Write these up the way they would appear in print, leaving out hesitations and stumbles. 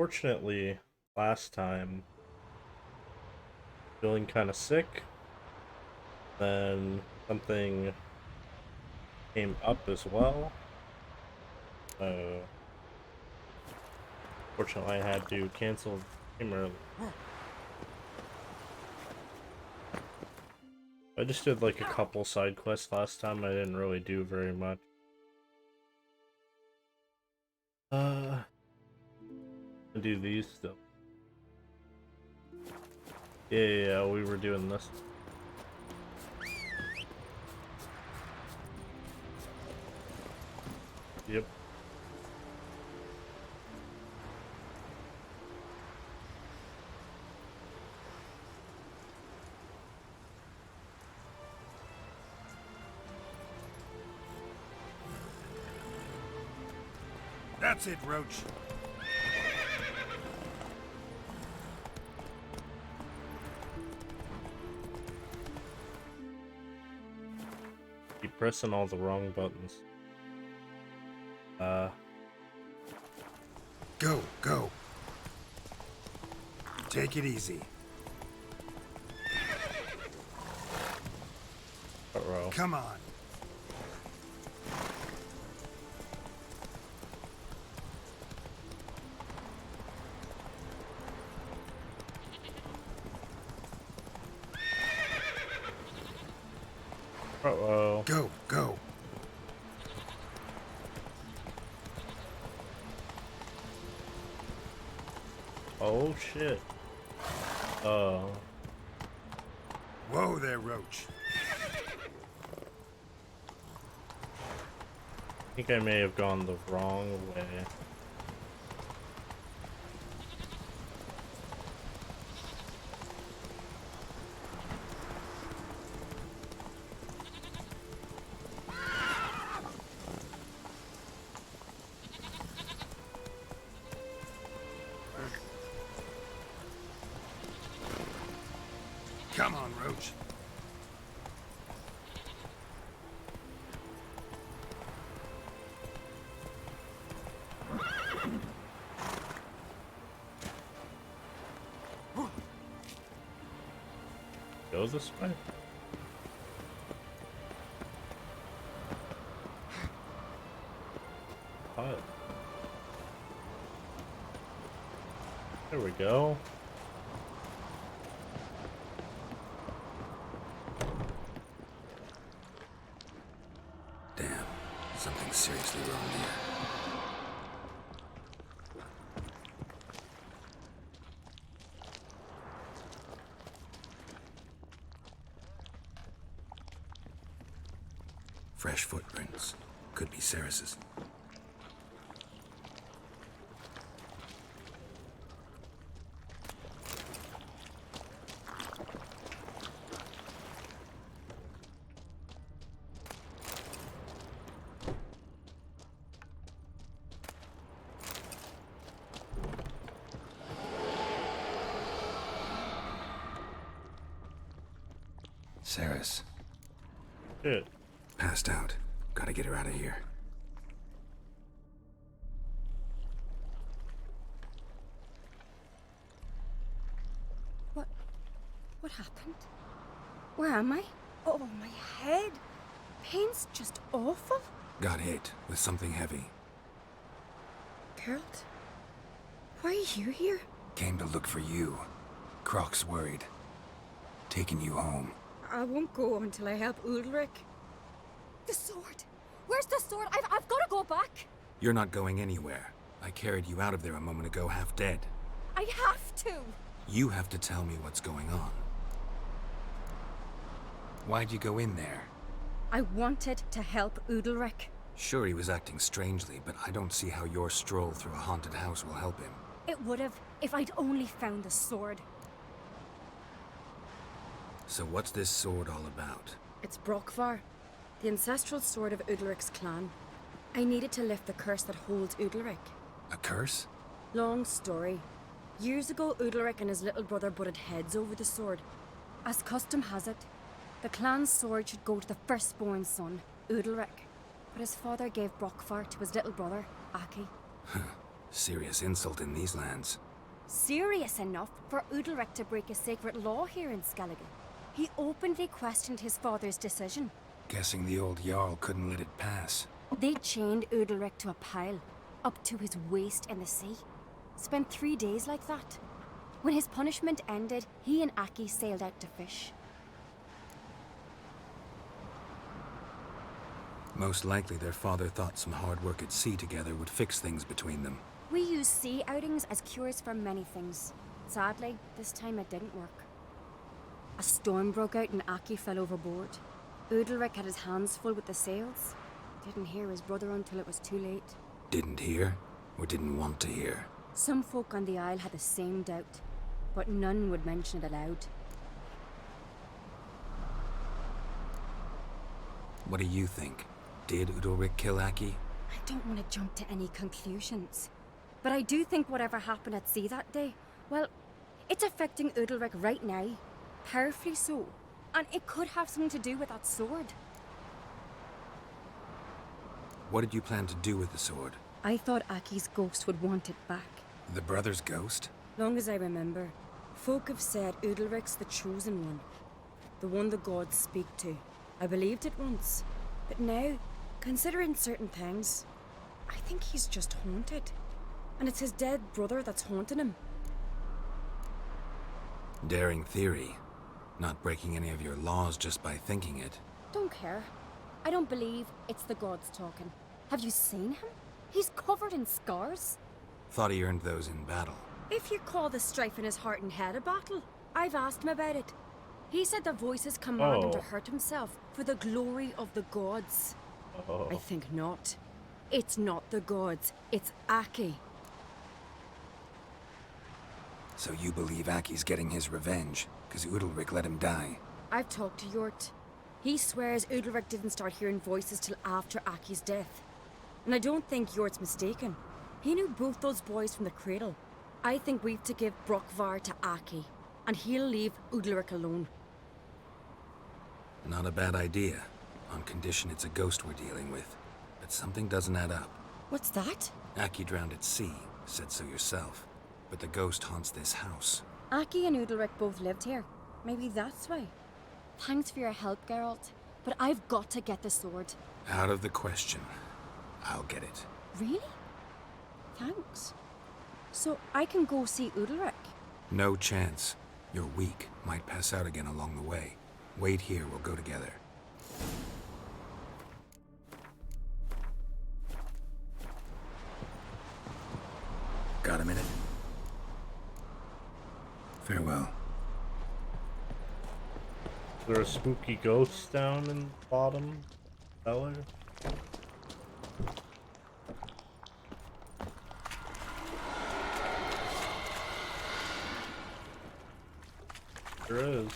Fortunately, last time, feeling kind of sick, then something came up as well. Uh, Fortunately, I had to cancel the game early. I just did like a couple side quests last time. I didn't really do very much. Uh, I do these still. Yeah, we were doing this. Yep. That's it, Roach. Keep pressing all the wrong buttons. Uh, Go, go. Take it easy. uh-oh. Come on. Uh-oh. Go, go. Oh shit. Oh. Whoa there, Roach. I think I may have gone the wrong way. Come on, Roach. Go this way? What? There we go. Damn, something's seriously wrong here. Fresh footprints. Could be Ceres's. Ceres. Shit. Passed out. Gotta get her out of here. What happened? Where am I? Oh, my head. Pain's just awful. Got hit with something heavy. Geralt, why are you here? Came to look for you. Croc's worried. Taking you home. I won't go until I help Ulrich. The sword. Where's the sword? I've got to go back. You're not going anywhere. I carried you out of there a moment ago half dead. I have to. You have to tell me what's going on. Why'd you go in there? I wanted to help Ulrich. Sure, he was acting strangely, but I don't see how your stroll through a haunted house will help him. It would have if I'd only found the sword. So what's this sword all about? It's Brokvar, the ancestral sword of Udalric's clan. I needed to lift the curse that holds Udalric. A curse? Long story. Years ago, Udalric and his little brother butted heads over the sword. As custom has it, the clan's sword should go to the firstborn son, Udalric. But his father gave Brokvar to his little brother, Aki. Serious insult in these lands. Serious enough for Udalric to break a sacred law here in Skellige. He openly questioned his father's decision. Guessing the old Jarl couldn't let it pass. They chained Udalric to a pile, up to his waist in the sea. Spent 3 days like that. When his punishment ended, he and Aki sailed out to fish. Most likely their father thought some hard work at sea together would fix things between them. We use sea outings as cures for many things. Sadly, this time it didn't work. A storm broke out and Aki fell overboard. Udalric had his hands full with the sails. Didn't hear his brother until it was too late. Didn't hear, or didn't want to hear. Some folk on the Isle had the same doubt, but none would mention it aloud. What do you think? Did Udalric kill Aki? I don't want to jump to any conclusions. But I do think whatever happened at sea that day, well, it's affecting Udalric right now. Powerfully so. And it could have something to do with that sword. What did you plan to do with the sword? I thought Aki's ghost would want it back. The brother's ghost? Long as I remember, folk have said Udalric's the chosen one. The one the gods speak to. I believed it once. But now, considering certain things, I think he's just haunted. And it's his dead brother that's haunting him. Daring theory. Not breaking any of your laws just by thinking it. Don't care. I don't believe it's the gods talking. Have you seen him? He's covered in scars. Thought he earned those in battle. If you call the strife in his heart and head a battle, I've asked him about it. He said the voices command him to hurt himself for the glory of the gods. I think not. It's not the gods, it's Aki. So you believe Aki's getting his revenge, because Udalric let him die? I've talked to Yort. He swears Udalric didn't start hearing voices till after Aki's death. And I don't think Yort's mistaken. He knew both those boys from the cradle. I think we've to give Brokvar to Aki, and he'll leave Udalric alone. Not a bad idea, on condition it's a ghost we're dealing with. But something doesn't add up. What's that? Aki drowned at sea, said so yourself. But the ghost haunts this house. Aki and Udalric both lived here. Maybe that's why. Thanks for your help, Geralt. But I've got to get the sword. Out of the question. I'll get it. Really? Thanks. So I can go see Udalric? No chance. You're weak. Might pass out again along the way. Wait here, we'll go together. Got a minute? Farewell. Is there a spooky ghost down in the bottom cellar? There is.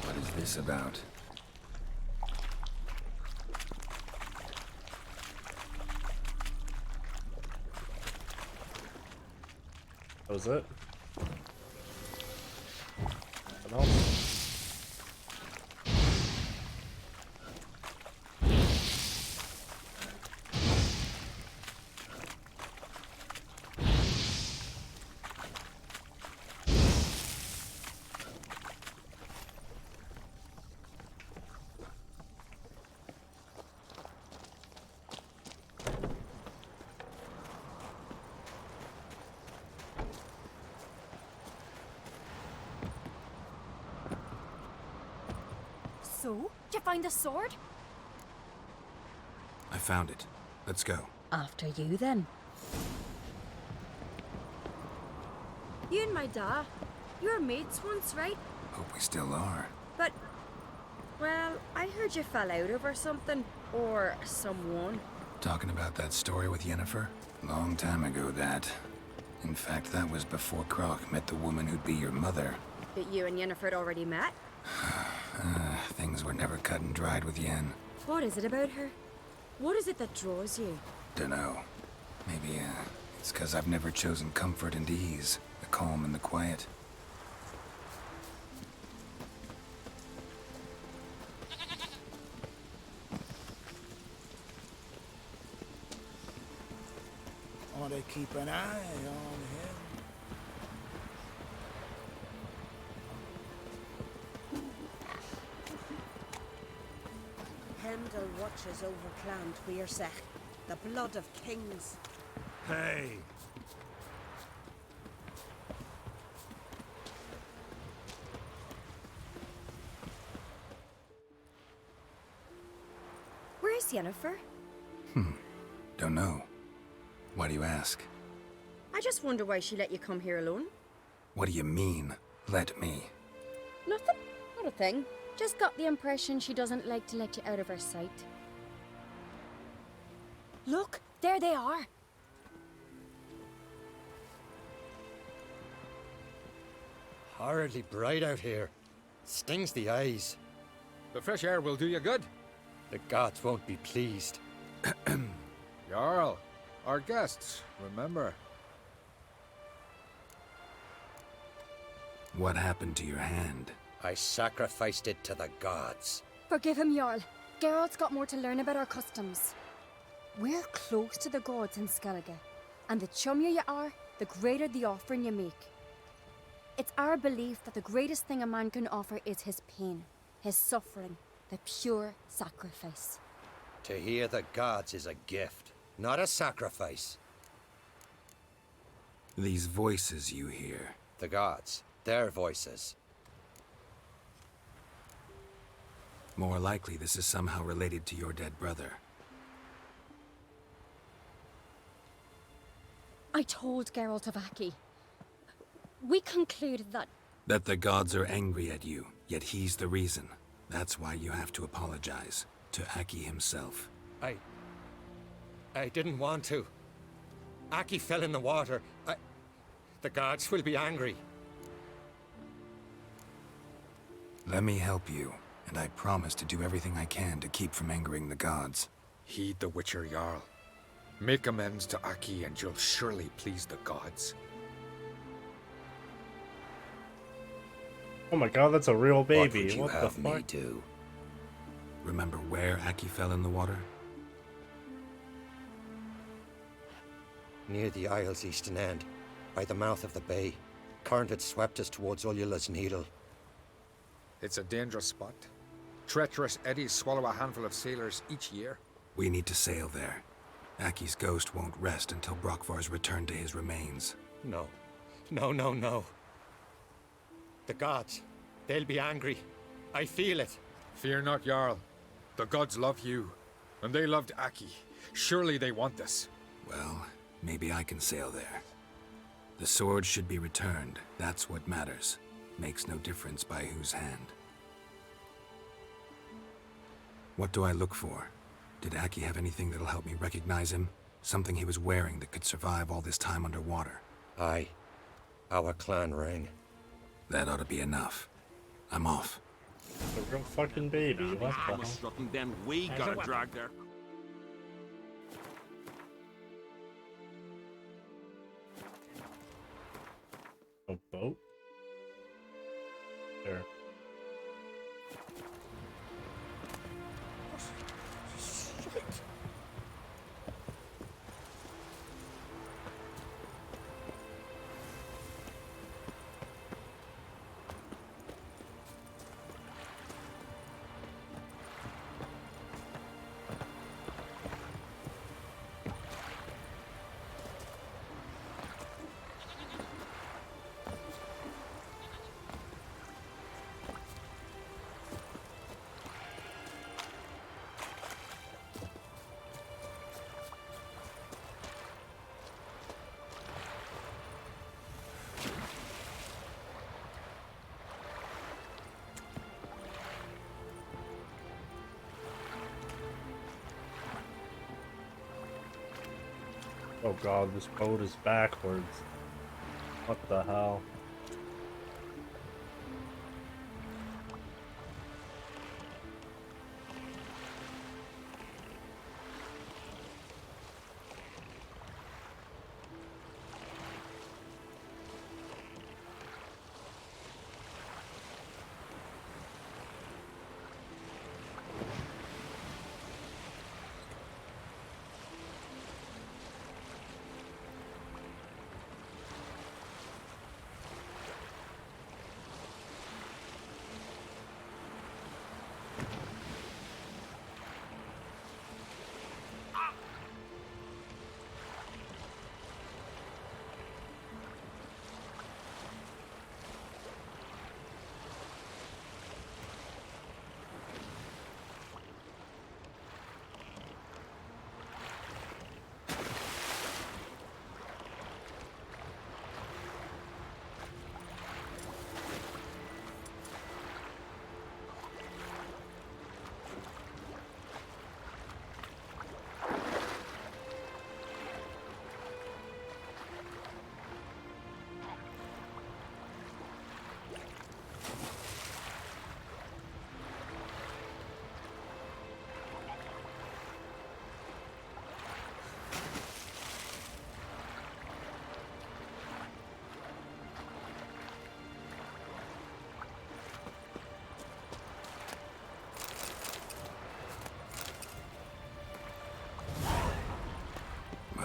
What is this about? That was it? Nothing else? So? Did you find the sword? I found it. Let's go. After you, then. You and my da, you were mates once, right? Hope we still are. But, well, I heard you fell out over something. Or someone. Talking about that story with Yennefer? Long time ago, that. In fact, that was before Croc met the woman who'd be your mother. That you and Yennefer had already met? Things were never cut and dried with Yen. What is it about her? What is it that draws you? Dunno. Maybe, it's 'cause I've never chosen comfort and ease. The calm in the quiet. Want to keep an eye on him. Heimdall watches over Clan Tuirsech, the blood of kings. Hey, Where's Yennefer? Don't know. Why do you ask? I just wonder why she let you come here alone. What do you mean, let me? Nothing. Not a thing. Just got the impression she doesn't like to let you out of her sight. Look, there they are. Horridly bright out here. Stings the eyes. The fresh air will do you good. The gods won't be pleased. Jarl, our guests, remember. What happened to your hand? I sacrificed it to the gods. Forgive him, Jarl. Geralt's got more to learn about our customs. We're close to the gods in Skellige, and the chummier you are, the greater the offering you make. It's our belief that the greatest thing a man can offer is his pain, his suffering, the pure sacrifice. To hear the gods is a gift, not a sacrifice. These voices you hear. The gods, their voices. More likely this is somehow related to your dead brother. I told Geralt of Aki. We concluded that That the gods are angry at you, yet he's the reason. That's why you have to apologize. To Aki himself. I didn't want to. Aki fell in the water. The gods will be angry. Let me help you, and I promise to do everything I can to keep from angering the gods. Heed the Witcher Jarl. Make amends to Aki and you'll surely please the gods. Oh my god, that's a real baby. What would you What the have me fuck? do? Remember where Aki fell in the water? Near the Isle's eastern end, by the mouth of the bay. Current had swept us towards Ullula's Needle. It's a dangerous spot. Treacherous eddies swallow a handful of sailors each year. We need to sail there. Aki's ghost won't rest until Brokvar's returned to his remains. No. No. The gods, they'll be angry. I feel it. Fear not, Jarl. The gods love you, and they loved Aki. Surely they want this. Well, maybe I can sail there. The sword should be returned. That's what matters. Makes no difference by whose hand. What do I look for? Did Aki have anything that'll help me recognize him? Something he was wearing that could survive all this time underwater? Aye. Our clan ring. That ought to be enough. I'm off. A real fucking baby. What the hell? Something then we gotta drag there. A boat? There. Oh god, this boat is backwards. What the hell?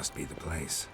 must be the place.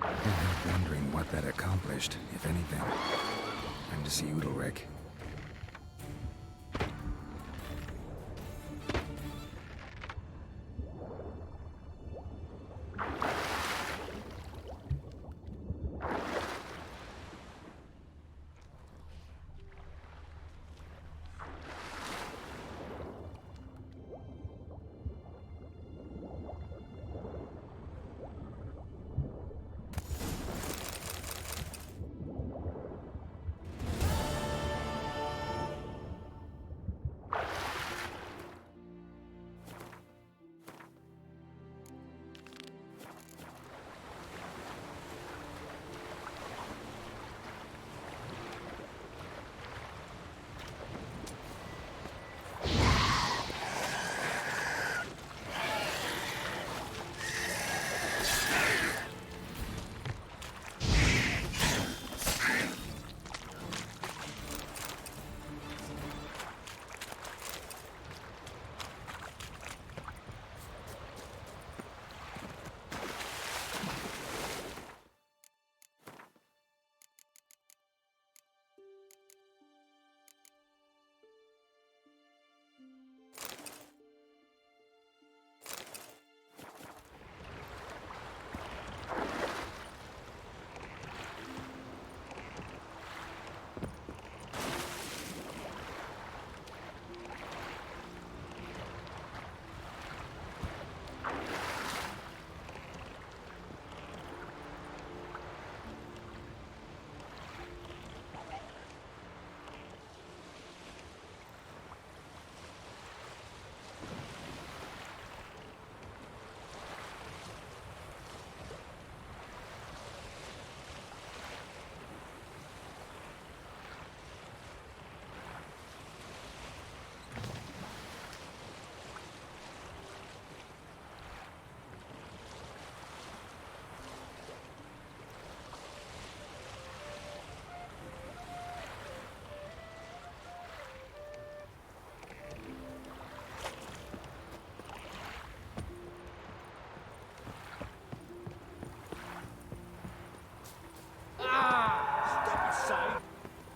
I'm wondering what that accomplished, if anything. Time to see Udalric.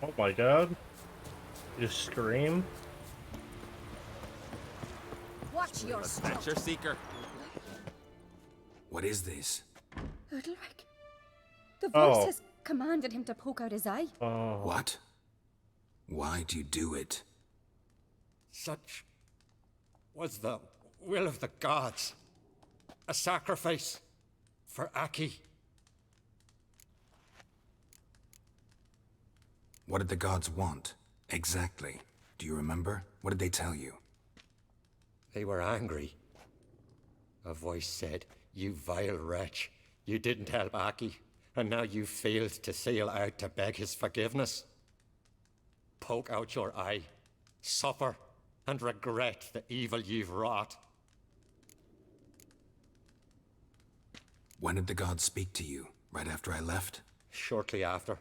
Oh my god. You scream? Watch your step. Adventure seeker. What is this? Udalric. The voice Oh. has commanded him to poke out his eye. Oh. What? Why do you do it? Such was the will of the gods. A sacrifice for Aki. What did the gods want? Exactly. Do you remember? What did they tell you? They were angry. A voice said, "You vile wretch, you didn't help Aki, and now you failed to sail out to beg his forgiveness. Poke out your eye, suffer, and regret the evil you've wrought." When did the gods speak to you? Right after I left? Shortly after,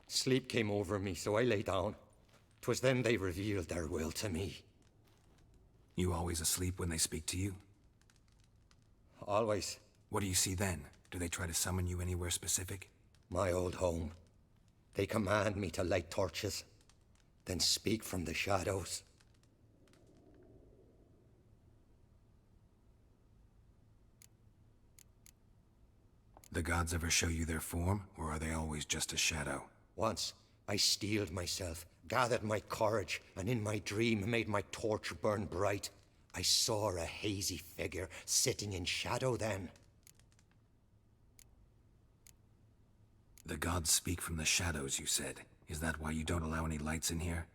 sleep came over me, so I lay down. 'Twas then they revealed their will to me. You always asleep when they speak to you? Always. What do you see then? Do they try to summon you anywhere specific? My old home. They command me to light torches, then speak from the shadows. The gods ever show you their form, or are they always just a shadow? Once, I steeled myself, gathered my courage, and in my dream made my torch burn bright. I saw a hazy figure sitting in shadow then. The gods speak from the shadows, you said. Is that why you don't allow any lights in here?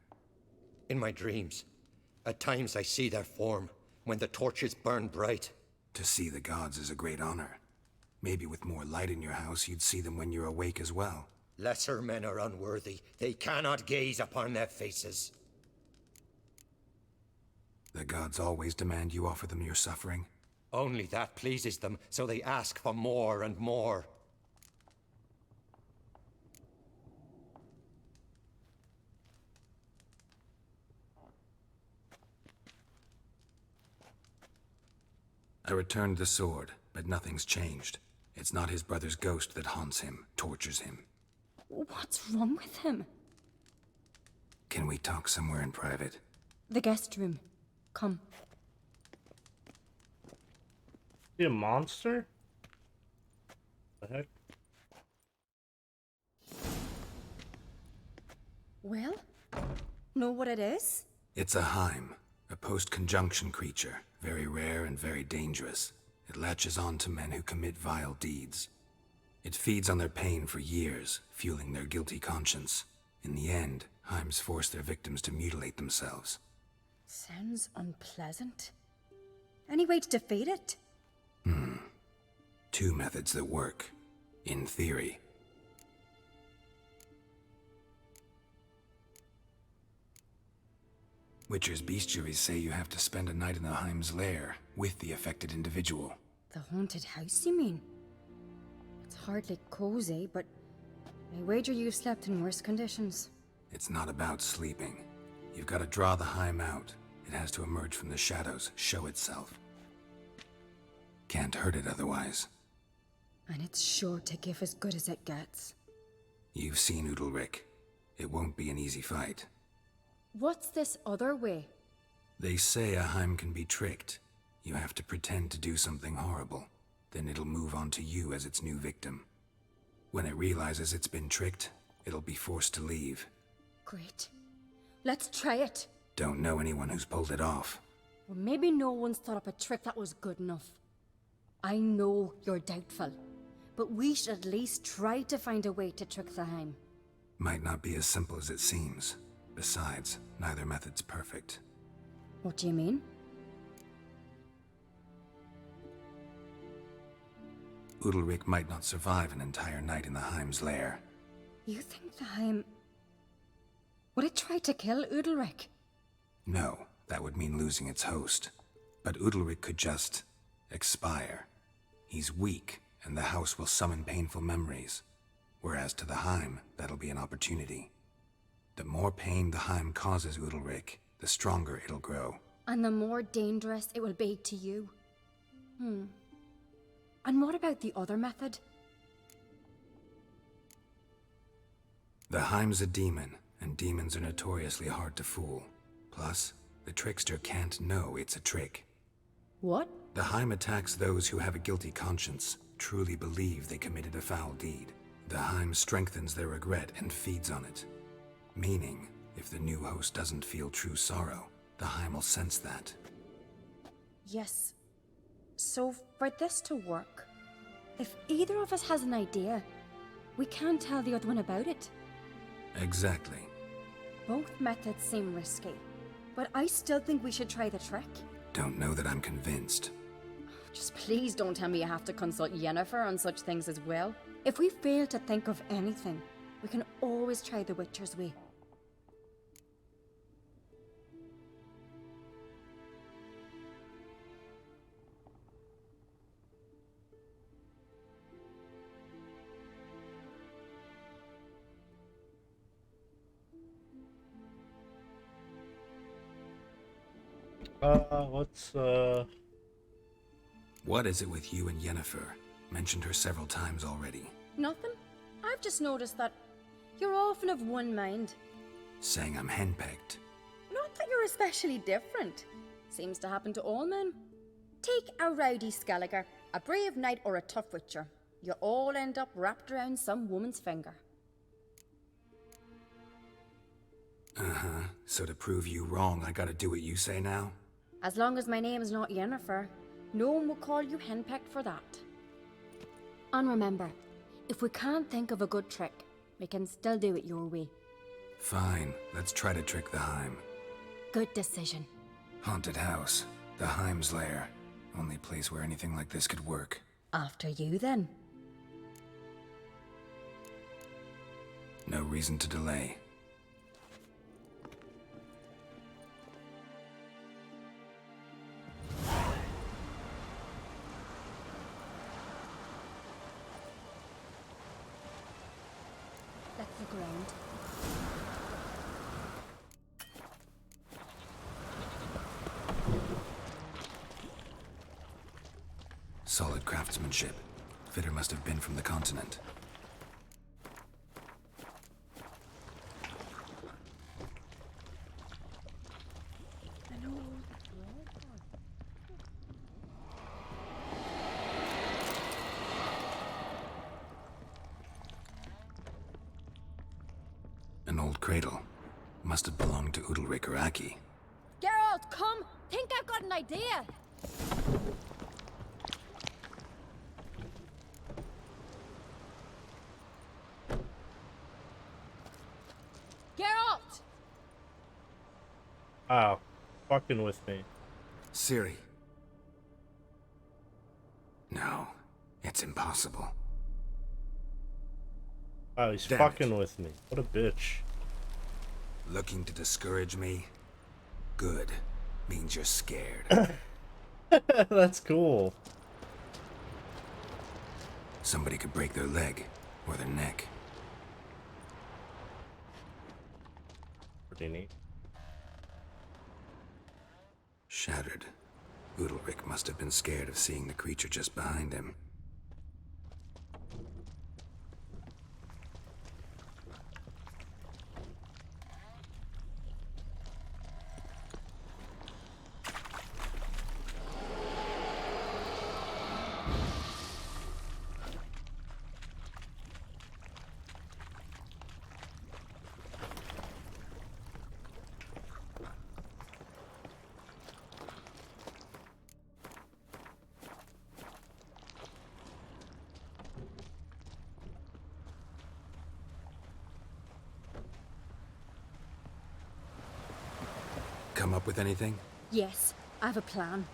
In my dreams, at times I see their form when the torches burn bright. To see the gods is a great honor. Maybe with more light in your house, you'd see them when you're awake as well. Lesser men are unworthy. They cannot gaze upon their faces. The gods always demand you offer them your suffering? Only that pleases them, so they ask for more and more. I returned the sword, but nothing's changed. It's not his brother's ghost that haunts him, tortures him. What's wrong with him? Can we talk somewhere in private? The guest room. Come. He a monster? The heck? Well, know what it is? It's a Heim, a post-conjunction creature, very rare and very dangerous. It latches on to men who commit vile deeds. It feeds on their pain for years, fueling their guilty conscience. In the end, Heims force their victims to mutilate themselves. Sounds unpleasant. Any way to defeat it? Two methods that work, in theory. Witcher's bestiaries say you have to spend a night in the Heim's lair with the affected individual. The haunted house, you mean? It's hardly cozy, but I wager you've slept in worse conditions. It's not about sleeping. You've got to draw the Heim out. It has to emerge from the shadows, show itself. Can't hurt it otherwise. And it's sure to give as good as it gets. You've seen Udalryk. It won't be an easy fight. What's this other way? They say a Heim can be tricked. You have to pretend to do something horrible. Then it'll move on to you as its new victim. When it realizes it's been tricked, it'll be forced to leave. Great. Let's try it. Don't know anyone who's pulled it off. Well, maybe no one's thought up a trick that was good enough. I know you're doubtful, but we should at least try to find a way to trick the Heim. Might not be as simple as it seems. Besides, neither method's perfect. What do you mean? Udalryk might not survive an entire night in the Heim's lair. You think the Heim... Would it try to kill Udalryk? No, that would mean losing its host. But Udalryk could just... expire. He's weak, and the house will summon painful memories. Whereas to the Heim, that'll be an opportunity. The more pain the Heim causes Udalryk, the stronger it'll grow. And the more dangerous it will be to you. And what about the other method? The Heim's a demon, and demons are notoriously hard to fool. Plus, the trickster can't know it's a trick. What? The Heim attacks those who have a guilty conscience, truly believe they committed a foul deed. The Heim strengthens their regret and feeds on it. Meaning, if the new host doesn't feel true sorrow, the Heim will sense that. Yes. So, for this to work, if either of us has an idea, we can't tell the other one about it. Exactly. Both methods seem risky, but I still think we should try the trick. Don't know that I'm convinced. Just please don't tell me you have to consult Yennefer on such things as well. If we fail to think of anything, we can always try the Witcher's way. What is it with you and Yennefer? Mentioned her several times already. Nothing. I've just noticed that you're often of one mind. Saying I'm henpecked. Not that you're especially different. Seems to happen to all men. Take a rowdy Skelliger, a brave knight or a tough witcher. You all end up wrapped around some woman's finger. Uh-huh. So to prove you wrong, I gotta do what you say now? As long as my name's not Yennefer, no one will call you henpecked for that. And remember, If we can't think of a good trick, we can still do it your way. Fine, let's try to trick the Heim. Good decision. Haunted house. The Heim's lair. Only place where anything like this could work. After you, then. No reason to delay. That's the ground. Solid craftsmanship. Fitter must have been from the continent. An old cradle. Must have belonged to Udalric or Aki. Geralt, come! Think I've got an idea! Geralt! Oh, fucking with me. Ciri. No, it's impossible. Oh, he's Damn fucking it. with me. What a bitch. Looking to discourage me? Good. Means you're scared. That's cool. Somebody could break their leg or their neck. Pretty neat. Shattered. Udalric must have been scared of seeing the creature just behind him. Come up with anything? Yes, I have a plan.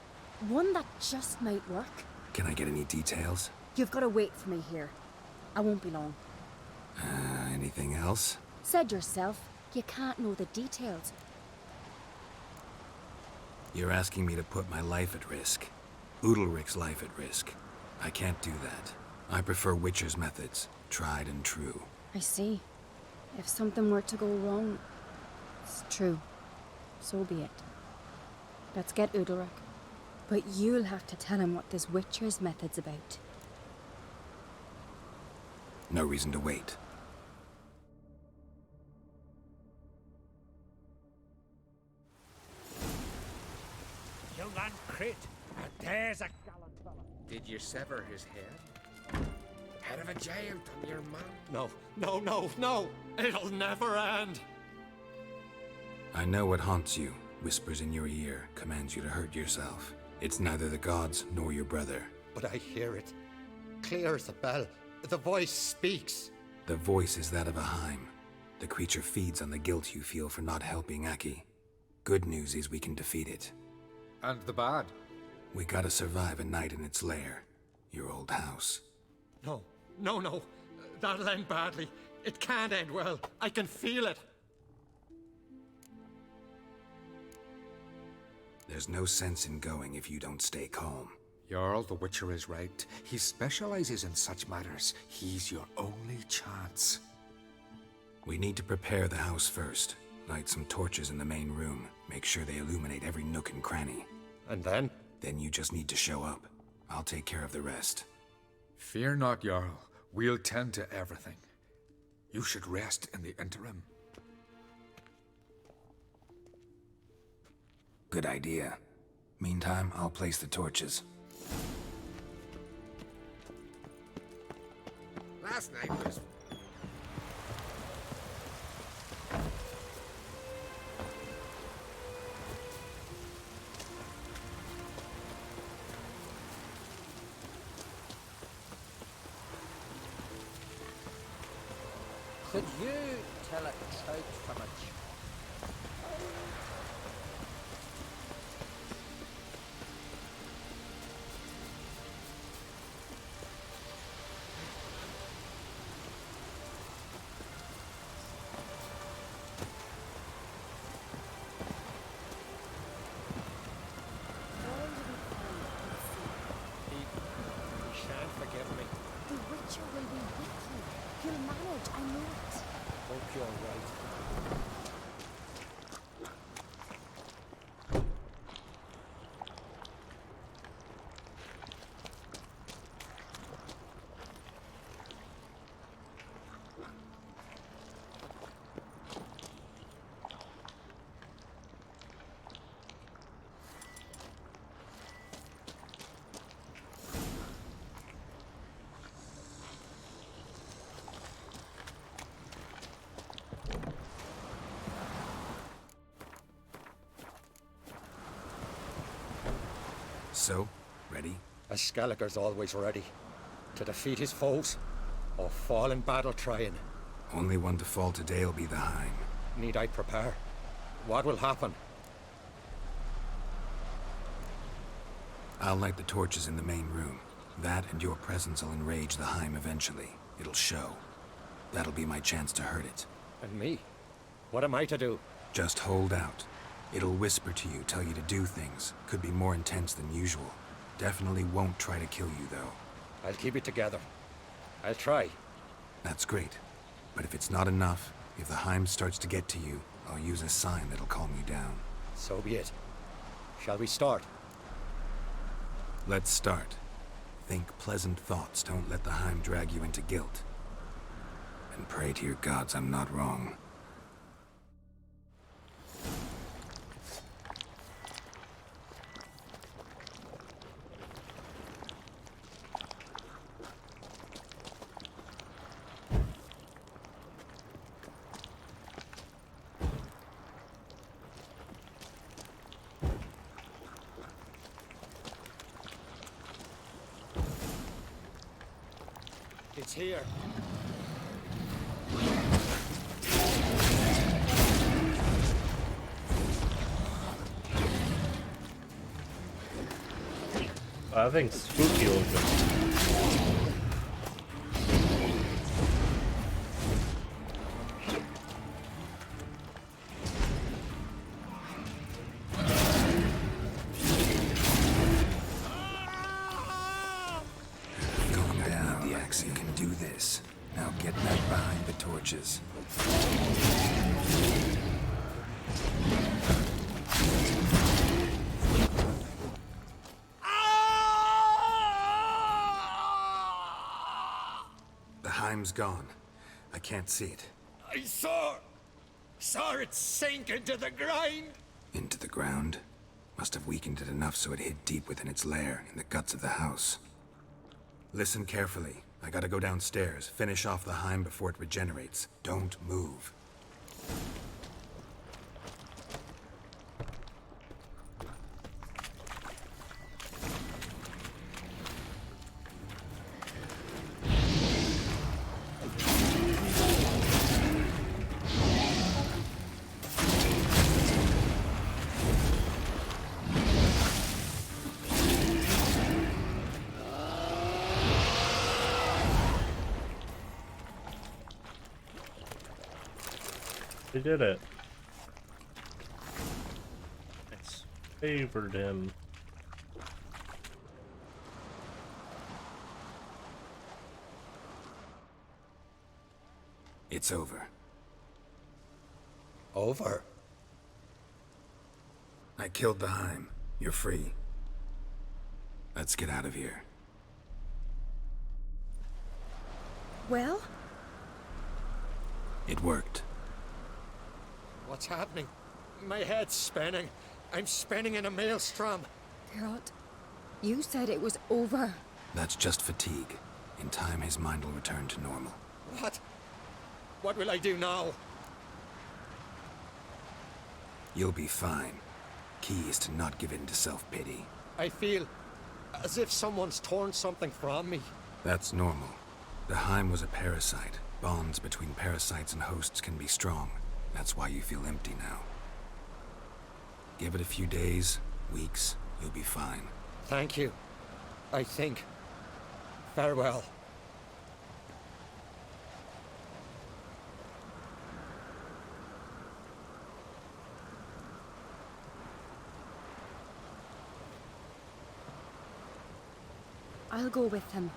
One that just might work. Can I get any details? You've got to wait for me here. I won't be long. Anything else? Said yourself, you can't know the details. You're asking me to put my life at risk. Udalric's life at risk. I can't do that. I prefer Witcher's methods, tried and true. I see. If something were to go wrong, it's true. So be it. Let's get Udalric. But you'll have to tell him what this Witcher's method's about. No reason to wait. Young man, Crit, and there's a gallant fella. Did you sever his head? Head of a giant on your man. No, no, no, no! It'll never end! I know what haunts you, whispers in your ear, commands you to hurt yourself. It's neither the gods nor your brother. But I hear it. Clear as a bell. The voice speaks. The voice is that of a Heim. The creature feeds on the guilt you feel for not helping Aki. Good news is we can defeat it. And the bad? We gotta survive a night in its lair. Your old house. No, no, no. That'll end badly. It can't end well. I can feel it. There's no sense in going if you don't stay calm. Jarl, the Witcher is right. He specializes in such matters. He's your only chance. We need to prepare the house first. Light some torches in the main room. Make sure they illuminate every nook and cranny. And then? Then you just need to show up. I'll take care of the rest. Fear not, Jarl. We'll tend to everything. You should rest in the interim. Good idea. Meantime, I'll place the torches. Last night was... Could you tell a trout from a ch- He shan't forgive me. The Witcher will be with you. He'll manage, I know it. Hope you're right. So, ready? A Skelliger's always ready to defeat his foes or fall in battle trying. Only one to fall today will be the Heim. Need I prepare? What will happen? I'll light the torches in the main room. That and your presence will enrage the Heim eventually. It'll show. That'll be my chance to hurt it. And me? What am I to do? Just hold out. It'll whisper to you, tell you to do things. Could be more intense than usual. Definitely won't try to kill you, though. I'll keep it together. I'll try. That's great. But if it's not enough, if the Heim starts to get to you, I'll use a sign that'll calm you down. So be it. Shall we start? Let's start. Think pleasant thoughts. Don't let the Heim drag you into guilt. And pray to your gods I'm not wrong. It's here. I think Spooky looking. Calm down, Yax. You can do this. Now get back behind the torches. The Heim's gone. I can't see it. I saw it sink into the ground. Into the ground? Must have weakened it enough so it hid deep within its lair, in the guts of the house. Listen carefully. I gotta go downstairs, finish off the Heim before it regenerates. Don't move. They did it. It's favored him. It's over. Over? I killed the Heim. You're free. Let's get out of here. Well, It worked. What's happening? My head's spinning. I'm spinning in a maelstrom. Geralt, you said it was over. That's just fatigue. In time, his mind will return to normal. What? What will I do now? You'll be fine. Key is to not give in to self-pity. I feel as if someone's torn something from me. That's normal. The Heim was a parasite. Bonds between parasites and hosts can be strong. That's why you feel empty now. Give it a few days, weeks, you'll be fine. Thank you. I think. Farewell. I'll go with him.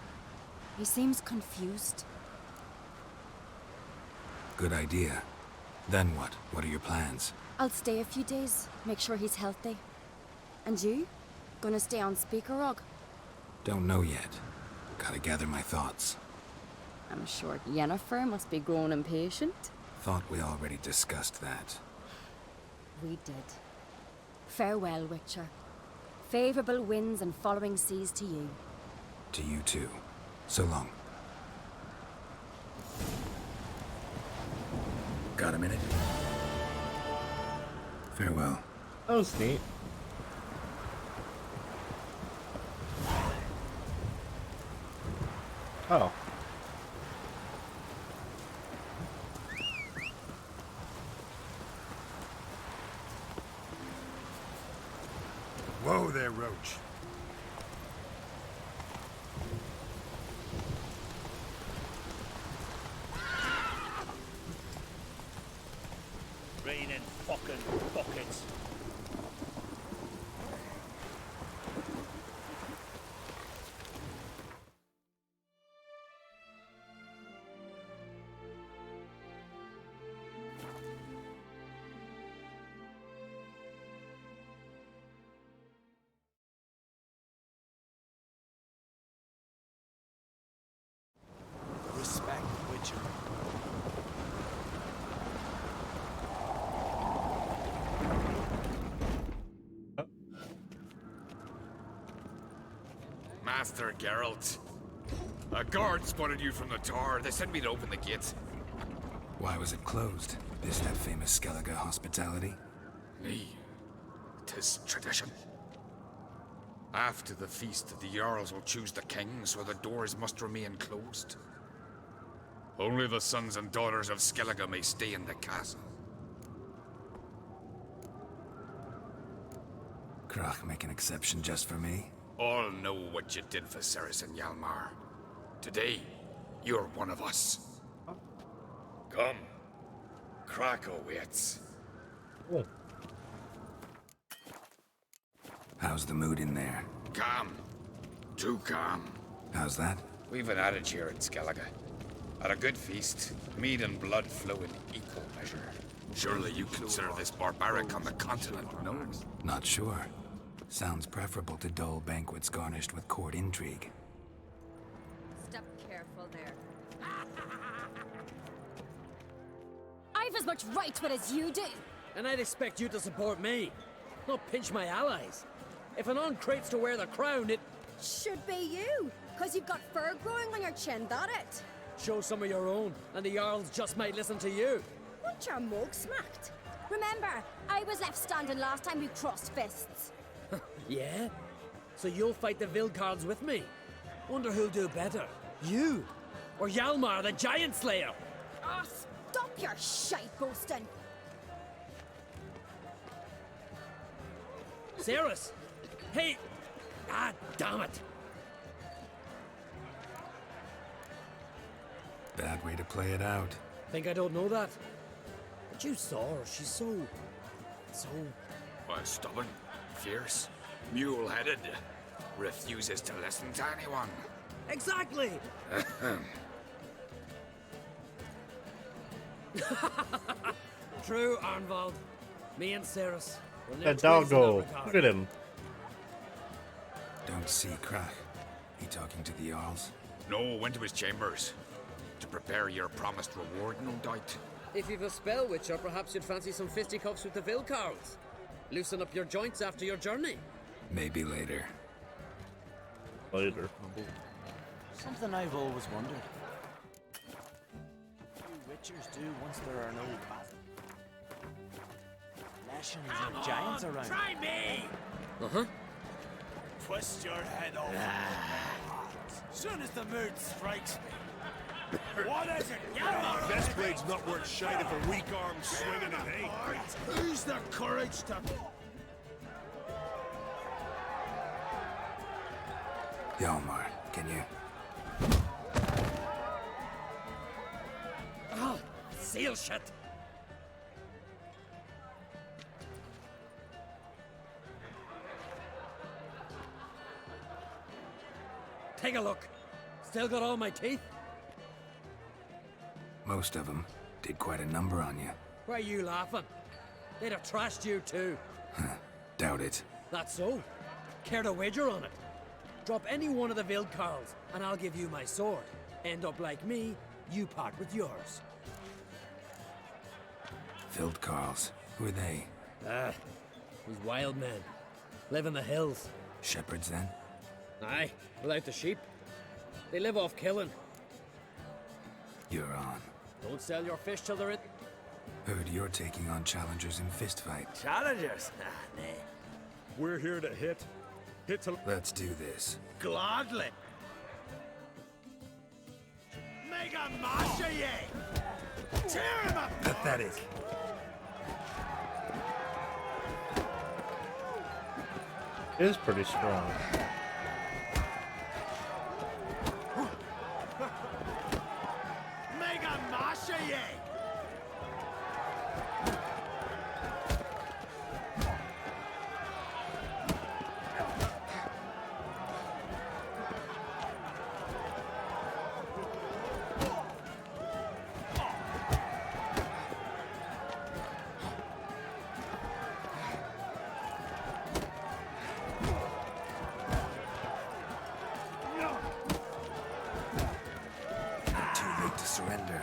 He seems confused. Good idea. Then what? What are your plans? I'll stay a few days, make sure he's healthy. And you? Gonna stay on Speaker Rock? Don't know yet. Gotta gather my thoughts. I'm sure Yennefer must be growing impatient. Thought we already discussed that. We did. Farewell, Witcher. Favorable winds and following seas to you. To you too. So long. Got a minute? Farewell. That was neat. Oh. Whoa there, Roach. Raining fucking buckets. Respect, Witcher. Master Geralt. A guard spotted you from the tower. They sent me to open the gate. Why was it closed? Is that famous Skellige hospitality? Me. 'Tis tradition. After the feast, the Jarls will choose the king, so the doors must remain closed. Only the sons and daughters of Skellige may stay in the castle. Krach make an exception just for me? All know what you did for Ceres and Hjalmar. Today, you're one of us. Come. Krakow waits. Cool. How's the mood in there? Calm. Too calm. How's that? We've an adage here in Skellige. At a good feast, mead and blood flow in equal measure. Surely you consider this barbaric on the continent, no? Not sure. Sounds preferable to dull banquets garnished with court intrigue. Step careful there. I've as much right to it as you do. And I'd expect you to support me, not pinch my allies. If an on-crate's to wear the crown, it... Should be you, because you've got fur growing on your chin, that it? Show some of your own, and the Jarls just might listen to you. Want your mug smacked? Remember, I was left standing last time we crossed fists. Yeah? So you'll fight the Vilcards with me? Wonder who'll do better, you or Hjalmar the Giant Slayer? Ah, stop your shite boasting. Ceres? Hey! Ah, damn it! Bad way to play it out. Think I don't know that? But you saw her, she's so... Why, stubborn, fierce, mule-headed. Refuses to listen to anyone. Exactly! True, Arnvald. Me and Ceres. That doggo. Look at him. Don't see Krach. He talking to the Jarls? No, went to his chambers. To prepare your promised reward, no doubt. If you've a spell, Witcher, perhaps you'd fancy some fisticuffs with the Vilcards. Loosen up your joints after your journey. Maybe later. Later. Something I've always wondered. What do Witchers do once there are no Lashings or giants around? Try me! Uh-huh. Twist your head off. Soon as the mood strikes me. What is it? Best blade's not worth shite if a weak arm swinging it, eh? Who's the courage to... Hjalmar, can you... Ah, seal shut. Take a look. Still got all my teeth? Most of them did quite a number on you. Why are you laughing? They'd have trashed you too. Doubt it. That's so. Care to wager on it? Drop any one of the Vildkarls, and I'll give you my sword. End up like me, you part with yours. Vildkarls. Who are they? These wild men. Live in the hills. Shepherds, then? Aye, without the sheep. They live off killing. You're on. Don't sell your fish till they're in. Heard you're taking on challengers in fistfight. Challengers? Nah. We're here to hit. Hit to... Let's do this. Gladly. Mega Masha ye! Tear him up! Pathetic. It is pretty strong. Mega Masha ye! Too late to surrender.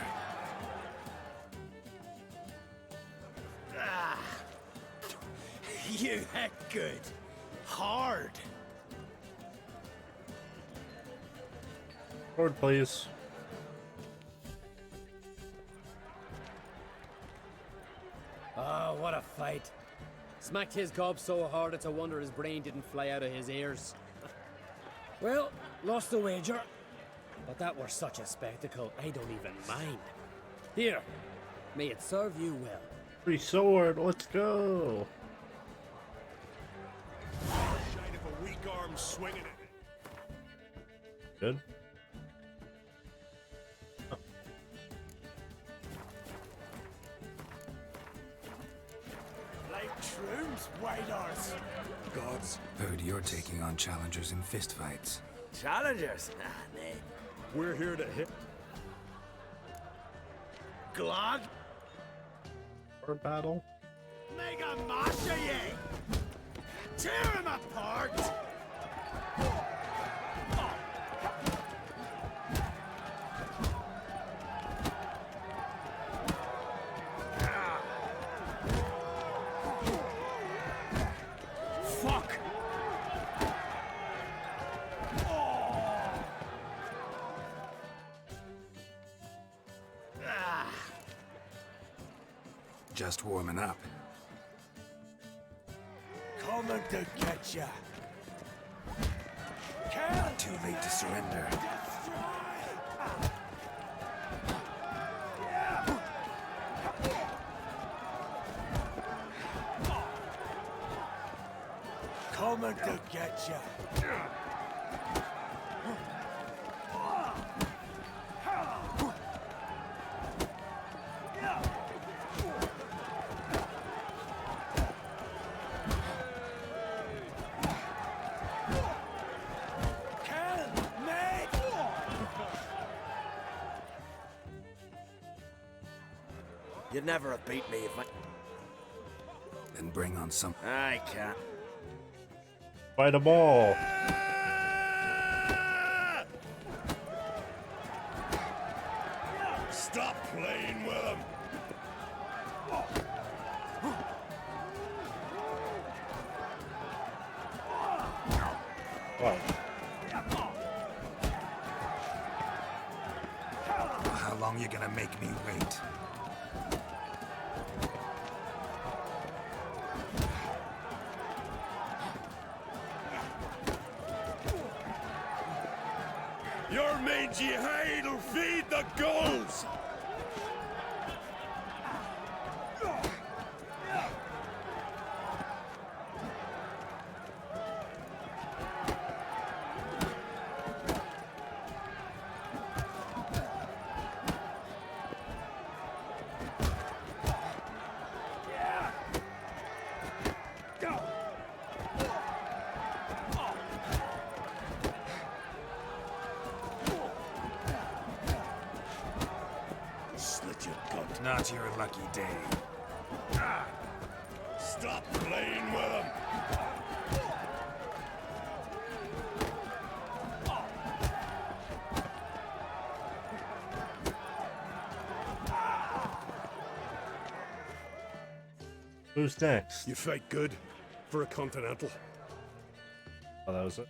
You hit good. Hard. Forward, please. Ah, what a fight. Smacked his gob so hard it's a wonder his brain didn't fly out of his ears. Well, lost the wager. But that were such a spectacle, I don't even mind. Here, may it serve you well. Free sword, let's go. Shite if a weak arm swinging it. Good. Like shrooms, white horse. Gods. Heard you're taking on challengers in fistfights. Challengers? Nah. We're here to hit. Glad? For battle. Mega Masha ye! Tear him apart! Fuck! Just warming up. Coming to get ya! Too late to surrender. Coming to get ya! You'd never have beat me if I... Then bring on some... I can't. Fight a ball. Stop playing with him. Wow. How long you gonna make me wait? Your main Bid ye idle feed the gulls! Slit your gut. Not your lucky day. Stop playing with him! Who's next? You fight good for a continental. Oh, that was it.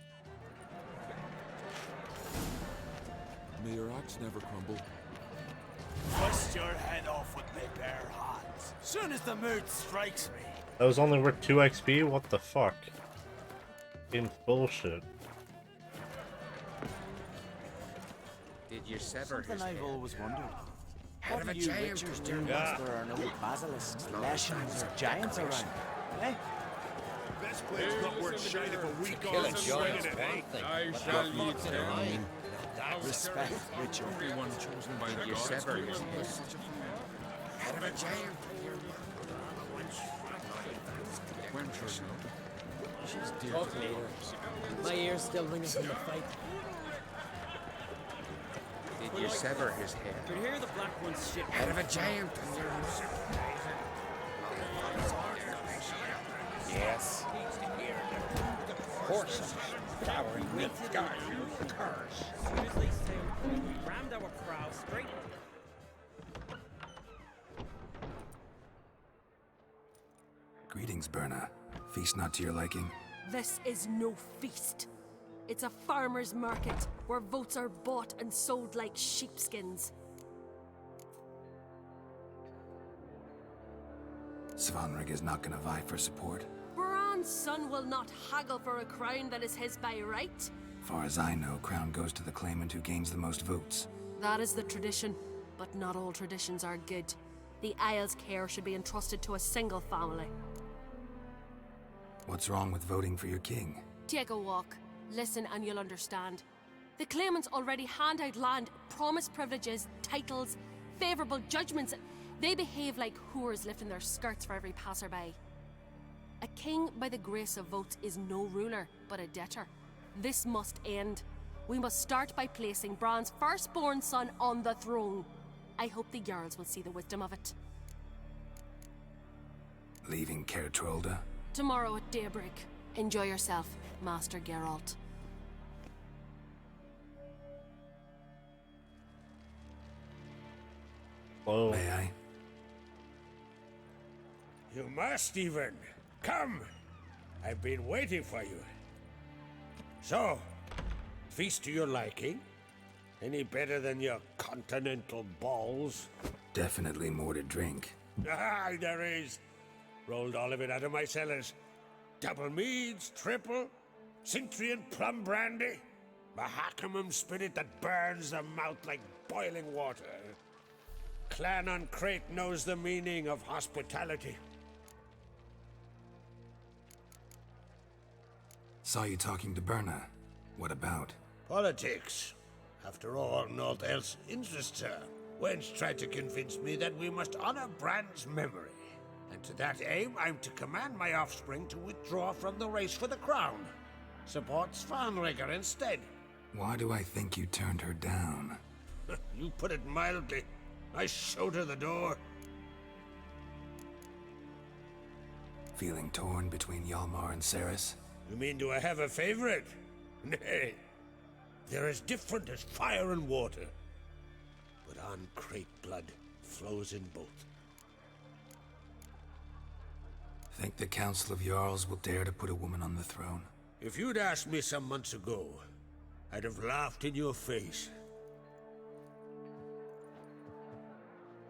May your axe never crumble. Bust your head off with my bare hands. Soon as the mood strikes me. That was only worth 2 XP? What the fuck? Game's bullshit. Did you sever Something I've always wondered. Head What of a do you giant witchers was do doing once that. there are no basilisks, leshens, or giants around? Eh? Best blade's not worth shite if a weak Kill arm a swinging giant's it, one eh? thing. I but shall not lead for them. mine. Respect, witcher. Everyone chosen by the You gods sever his will head. have such a fire. Head of a giant. Wenchers, no? She's dear Talk to later. us. My ears still ringing from the fight. Did you sever his head? Could hear the black one's shit. Head of a giant. Yes. Horses, flowering with sky, cars. Rammed our prow straight. Greetings, Berna. Feast not to your liking? This is no feast. It's a farmer's market where votes are bought and sold like sheepskins. Svanrig is not gonna vie for support. Bran's son will not haggle for a crown that is his by right. Far as I know, crown goes to the claimant who gains the most votes. That is the tradition, but not all traditions are good. The Isle's care should be entrusted to a single family. What's wrong with voting for your king? Take a walk. Listen and you'll understand. The claimants already hand out land, promise privileges, titles, favourable judgments. They behave like whores lifting their skirts for every passerby. A king by the grace of votes is no ruler, but a debtor. This must end. We must start by placing Bran's firstborn son on the throne. I hope the Jarls will see the wisdom of it. Leaving Caer Trolda? Tomorrow at daybreak. Enjoy yourself, Master Geralt. Whoa. May I? You must even. Come! I've been waiting for you. So, feast to your liking? Any better than your continental balls? Definitely more to drink. Ah, there is. Rolled all of it out of my cellars. Double meads, triple, Cintrian plum brandy, Mahakimum spirit that burns the mouth like boiling water. Clan on Crate knows the meaning of hospitality. Saw you talking to Berna. What about? Politics. After all, naught else interests her. Wench tried to convince me that we must honor Bran's memory. And to that aim, I'm to command my offspring to withdraw from the race for the crown. Support Svanrigger instead. Why do I think you turned her down? You put it mildly. I showed her the door. Feeling torn between Hjalmar and Cerys? You mean, do I have a favorite? Nay. They're as different as fire and water. But on Crate blood flows in both. Think the Council of Jarls will dare to put a woman on the throne? If you'd asked me some months ago, I'd have laughed in your face.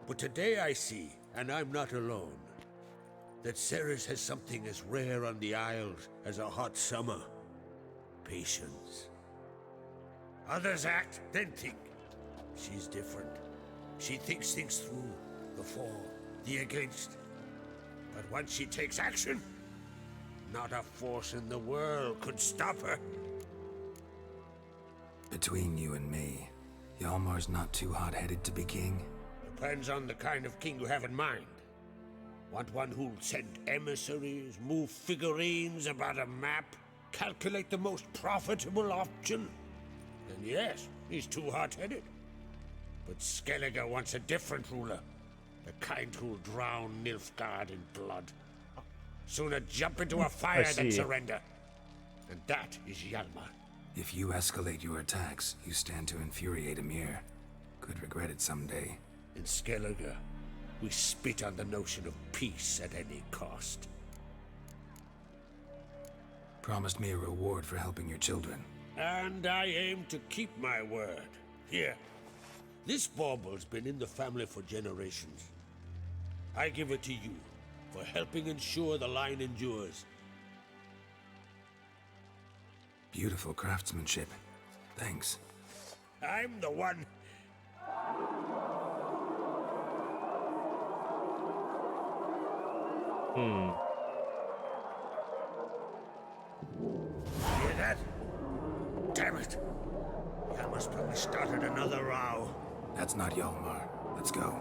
But today I see, and I'm not alone, that Cerys has something as rare on the Isles as a hot summer. Patience. Others act, then think. She's different. She thinks things through, the for, the against. But once she takes action, not a force in the world could stop her. Between you and me, Hjalmar's not too hot-headed to be king? Depends on the kind of king you have in mind. Want one who'll send emissaries, move figurines about a map, calculate the most profitable option? Then yes, he's too hot-headed. But Skellige wants a different ruler. The kind who'll drown Nilfgaard in blood. Sooner jump into a fire than surrender. And that is Hjalmar. If you escalate your attacks, you stand to infuriate Emir. Could regret it someday. In Skellige, we spit on the notion of peace at any cost. Promised me a reward for helping your children. And I aim to keep my word. Here. This bauble's been in the family for generations. I give it to you for helping ensure the line endures. Beautiful craftsmanship. Thanks. I'm the one. Hear that? Damn it. Hjalmar's probably started another row. That's not Hjalmar. Let's go.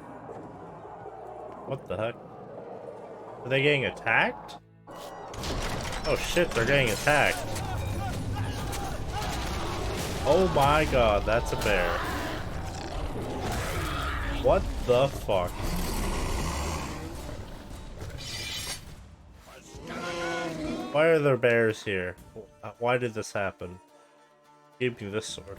What the heck? Are they getting attacked? Oh shit, they're getting attacked. Oh my god, that's a bear. What the fuck? Why are there bears here? Why did this happen? Give me this sword.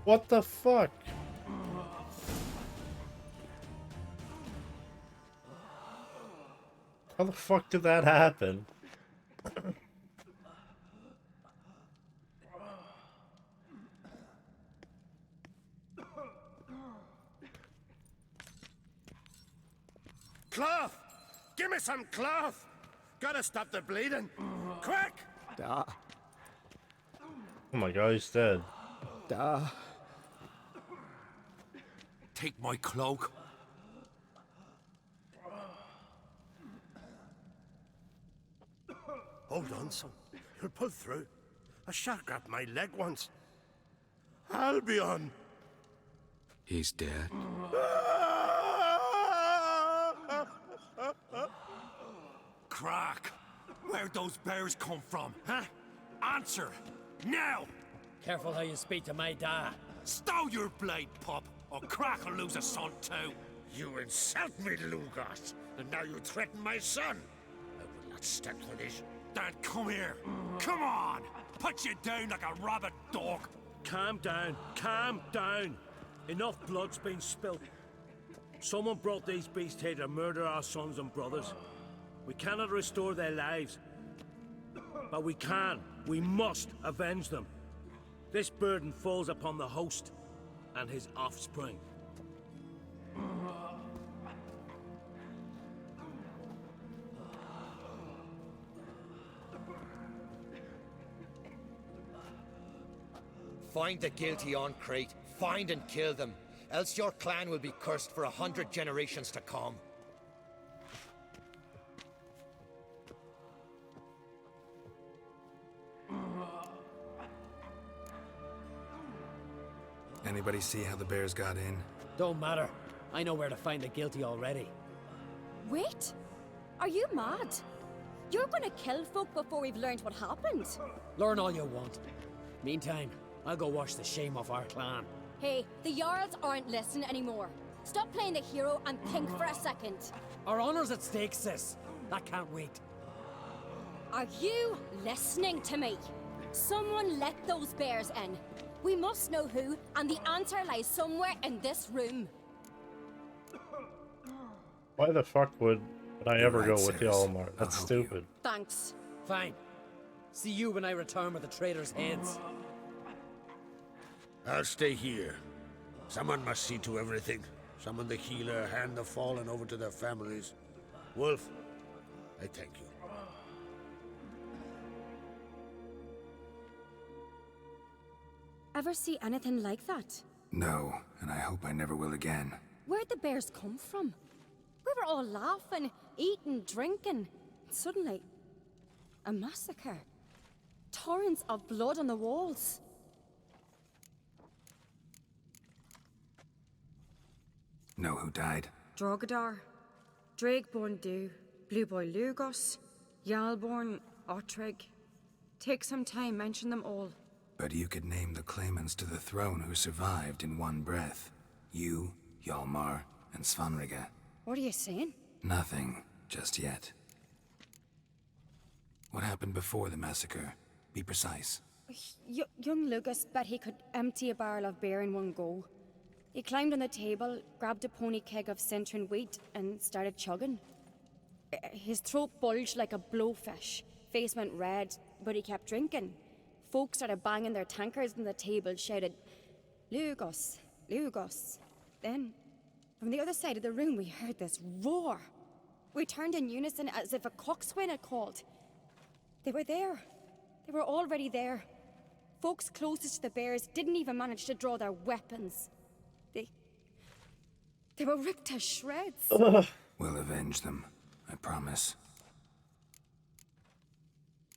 What the fuck? How the fuck did that happen? Cloth! Give me some cloth! Gotta stop the bleeding! Quick! Da. Oh my god, he's dead. Da. Take my cloak. Hold on, son. You'll pull through. A shark grabbed my leg once. Albion! He's dead. Crack! Where'd those bears come from, huh? Answer! Now! Careful how you speak to my dad. Stow your blade, pup, or Crack will lose a son too. You insult me, Lugos, and now you threaten my son. I will not stand for this. Dad, come here. Come on! Put you down like a rabid dog. Calm down. Calm down. Enough blood's been spilt. Someone brought these beasts here to murder our sons and brothers. We cannot restore their lives. But we can. We must avenge them. This burden falls upon the host and his offspring. Find the guilty on Crete. Find and kill them. Else your clan will be cursed for 100 generations to come. anybody see how the bears got in? Don't matter. I know where to find the guilty already. Wait! Are you mad? You're gonna kill folk before we've learned what happened. Learn all you want. Meantime, I'll go wash the shame off our clan. Hey, the Jarls aren't listening anymore. Stop playing the hero and think for a second. Our honor's at stake, sis. That can't wait. Are you listening to me? Someone let those bears in. We must know who, and the answer lies somewhere in this room. Why the fuck would I ever go right, with Ceres. Hjalmar? That's I'll help you. stupid. Thanks. Fine. See you when I return with the traitors' heads. I'll stay here. Someone must see to everything. Summon the healer, hand the fallen over to their families. Wolf, I thank you. Ever see anything like that? No, and I hope I never will again. Where'd the bears come from? We were all laughing, eating, drinking. Suddenly, a massacre. Torrents of blood on the walls. Know who died? Drogadar, Drakeborn Du, Blue Boy Lugos, Yalborn, Ottrig. Take some time, mention them all. But you could name the claimants to the throne who survived in one breath. You, Hjalmar, and Svanrige. What are you saying? Nothing, just yet. What happened before the massacre? Be precise. Young Lucas bet he could empty a barrel of beer in one go. He climbed on the table, grabbed a pony keg of Cintron wheat, and started chugging. His throat bulged like a blowfish. Face went red, but he kept drinking. Folks started banging their tankards on the table, shouted, "Lugos, Lugos." Then, from the other side of the room, we heard this roar. We turned in unison as if a coxswain had called. They were there. They were already there. Folks closest to the bears didn't even manage to draw their weapons. They were ripped to shreds. We'll avenge them, I promise.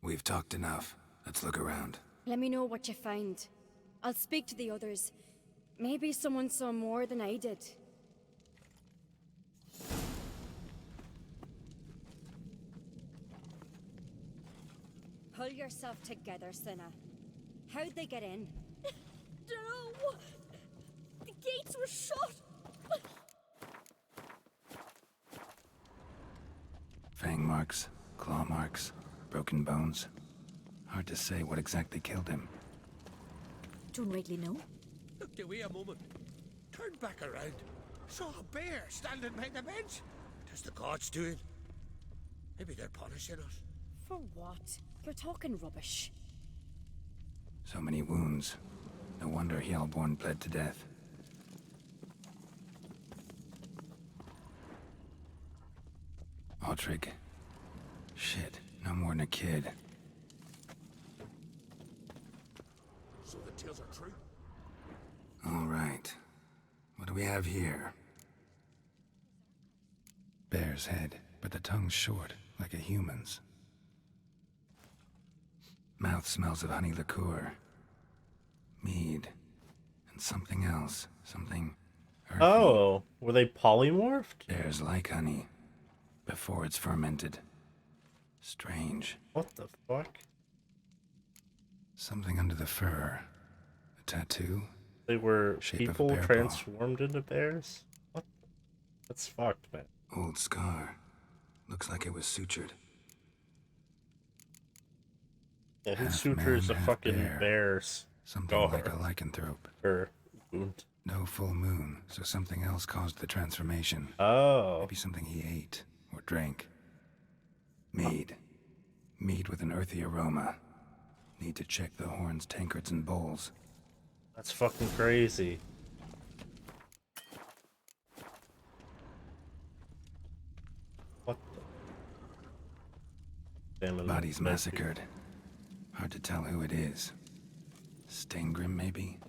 We've talked enough. Let's look around. Let me know what you find. I'll speak to the others. Maybe someone saw more than I did. Pull yourself together, Cinna. How'd they get in? Dunno. The gates were shut. Fang marks, claw marks, broken bones. Hard to say what exactly killed him. Don't rightly know. Look, do we a moment. Turned back around. Saw a bear standing by the bench. Does the gods do it? Maybe they're punishing us. For what? You're talking rubbish. So many wounds. No wonder Hjalborn bled to death. Ottrig. Shit, no more than a kid. So the tales are true? All right. What do we have here? Bear's head, but the tongue's short, like a human's. Mouth smells of honey liqueur. Mead. And something else. Something earthy. Oh, were they polymorphed? Bears like honey. Before it's fermented. Strange. What the fuck? Something under the fur. A tattoo? They were Shape of a people bear paw. transformed into bears? What? That's fucked, man. Old scar. Looks like it was sutured. Yeah, who Half sutures man, a half fucking bear. bear's Something scar? like a lycanthrope. Or wound. No full moon, so something else caused the transformation. Oh. Maybe something he ate or drank. Mead. Mead with an earthy aroma. Need to check the horns, tankards, and bowls. That's fucking crazy. What the? Damn it. Bodies massacred. Hard to tell who it is. Stengrim, maybe?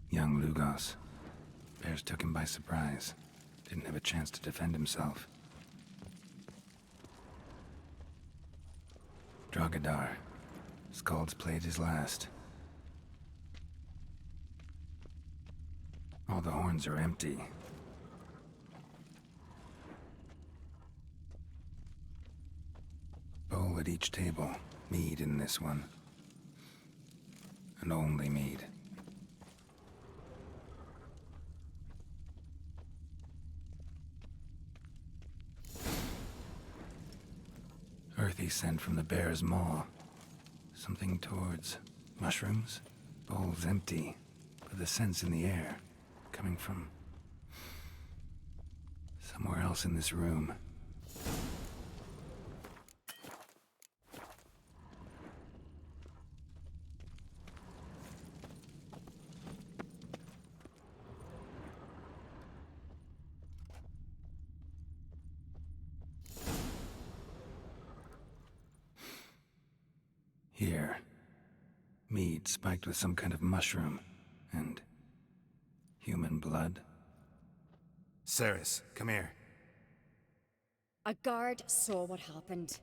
Young Lugos. Bears took him by surprise. Didn't have a chance to defend himself. Drogadar. Skald's played his last. All the horns are empty. Bowl at each table. Mead in this one. And only mead. Earthy scent from the bear's maw. Something towards mushrooms. Bowl's empty, but the scent's in the air. Coming from somewhere else in this room. Here. Mead spiked with some kind of mushroom. And human blood. Ceres, come here. A guard saw what happened.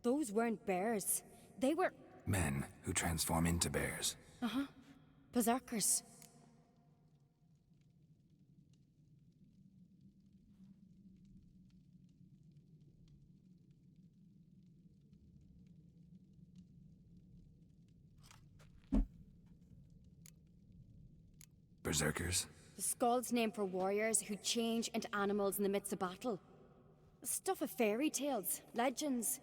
Those weren't bears. They were... Men who transform into bears. Uh-huh. Berserkers. Berserkers? The Skald's name for warriors who change into animals in the midst of battle. The stuff of fairy tales, legends.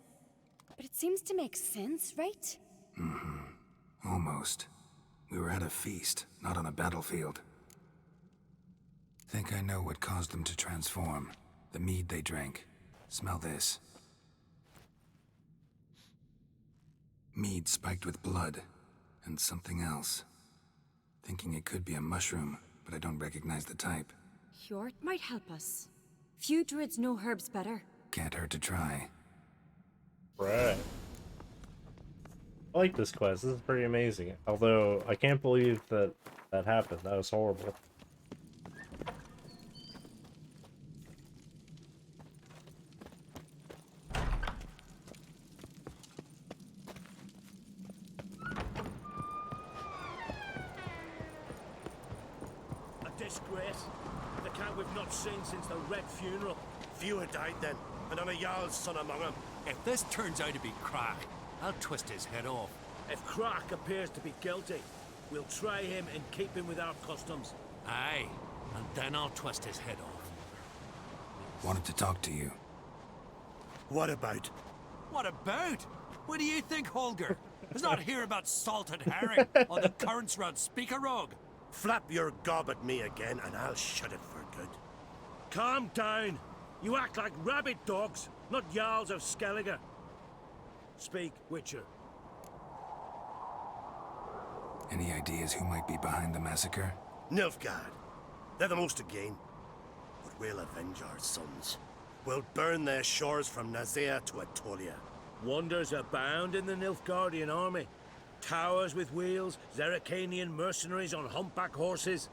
But it seems to make sense, right? Mm-hmm. Almost. We were at a feast, not on a battlefield. Think I know what caused them to transform. The mead they drank. Smell this. Mead spiked with blood. And something else. Thinking it could be a mushroom, but I don't recognize the type. Hjort might help us. Few druids know herbs better. Can't hurt to try. Right. I like this quest. This is pretty amazing. Although, I can't believe that that happened. That was horrible. Disgrace. The cat we've not seen since the Red Funeral. Few had died then, and on a Jarl's son among them. If this turns out to be Crack, I'll twist his head off. If Crack appears to be guilty, we'll try him and keep him with our customs. Aye, and then I'll twist his head off. Wanted to talk to you. What about? What about? What do you think, Holger? Is not here about salted herring on the currents round Speakerog. Flap your gob at me again, and I'll shut it for good. Calm down. You act like rabid dogs, not Jarls of Skellige. Speak, Witcher. Any ideas who might be behind the massacre? Nilfgaard. They're the most again. But we'll avenge our sons. We'll burn their shores from Nazea to Atolia. Wonders abound in the Nilfgaardian army. Towers with wheels, Zerrikanian mercenaries on humpback horses.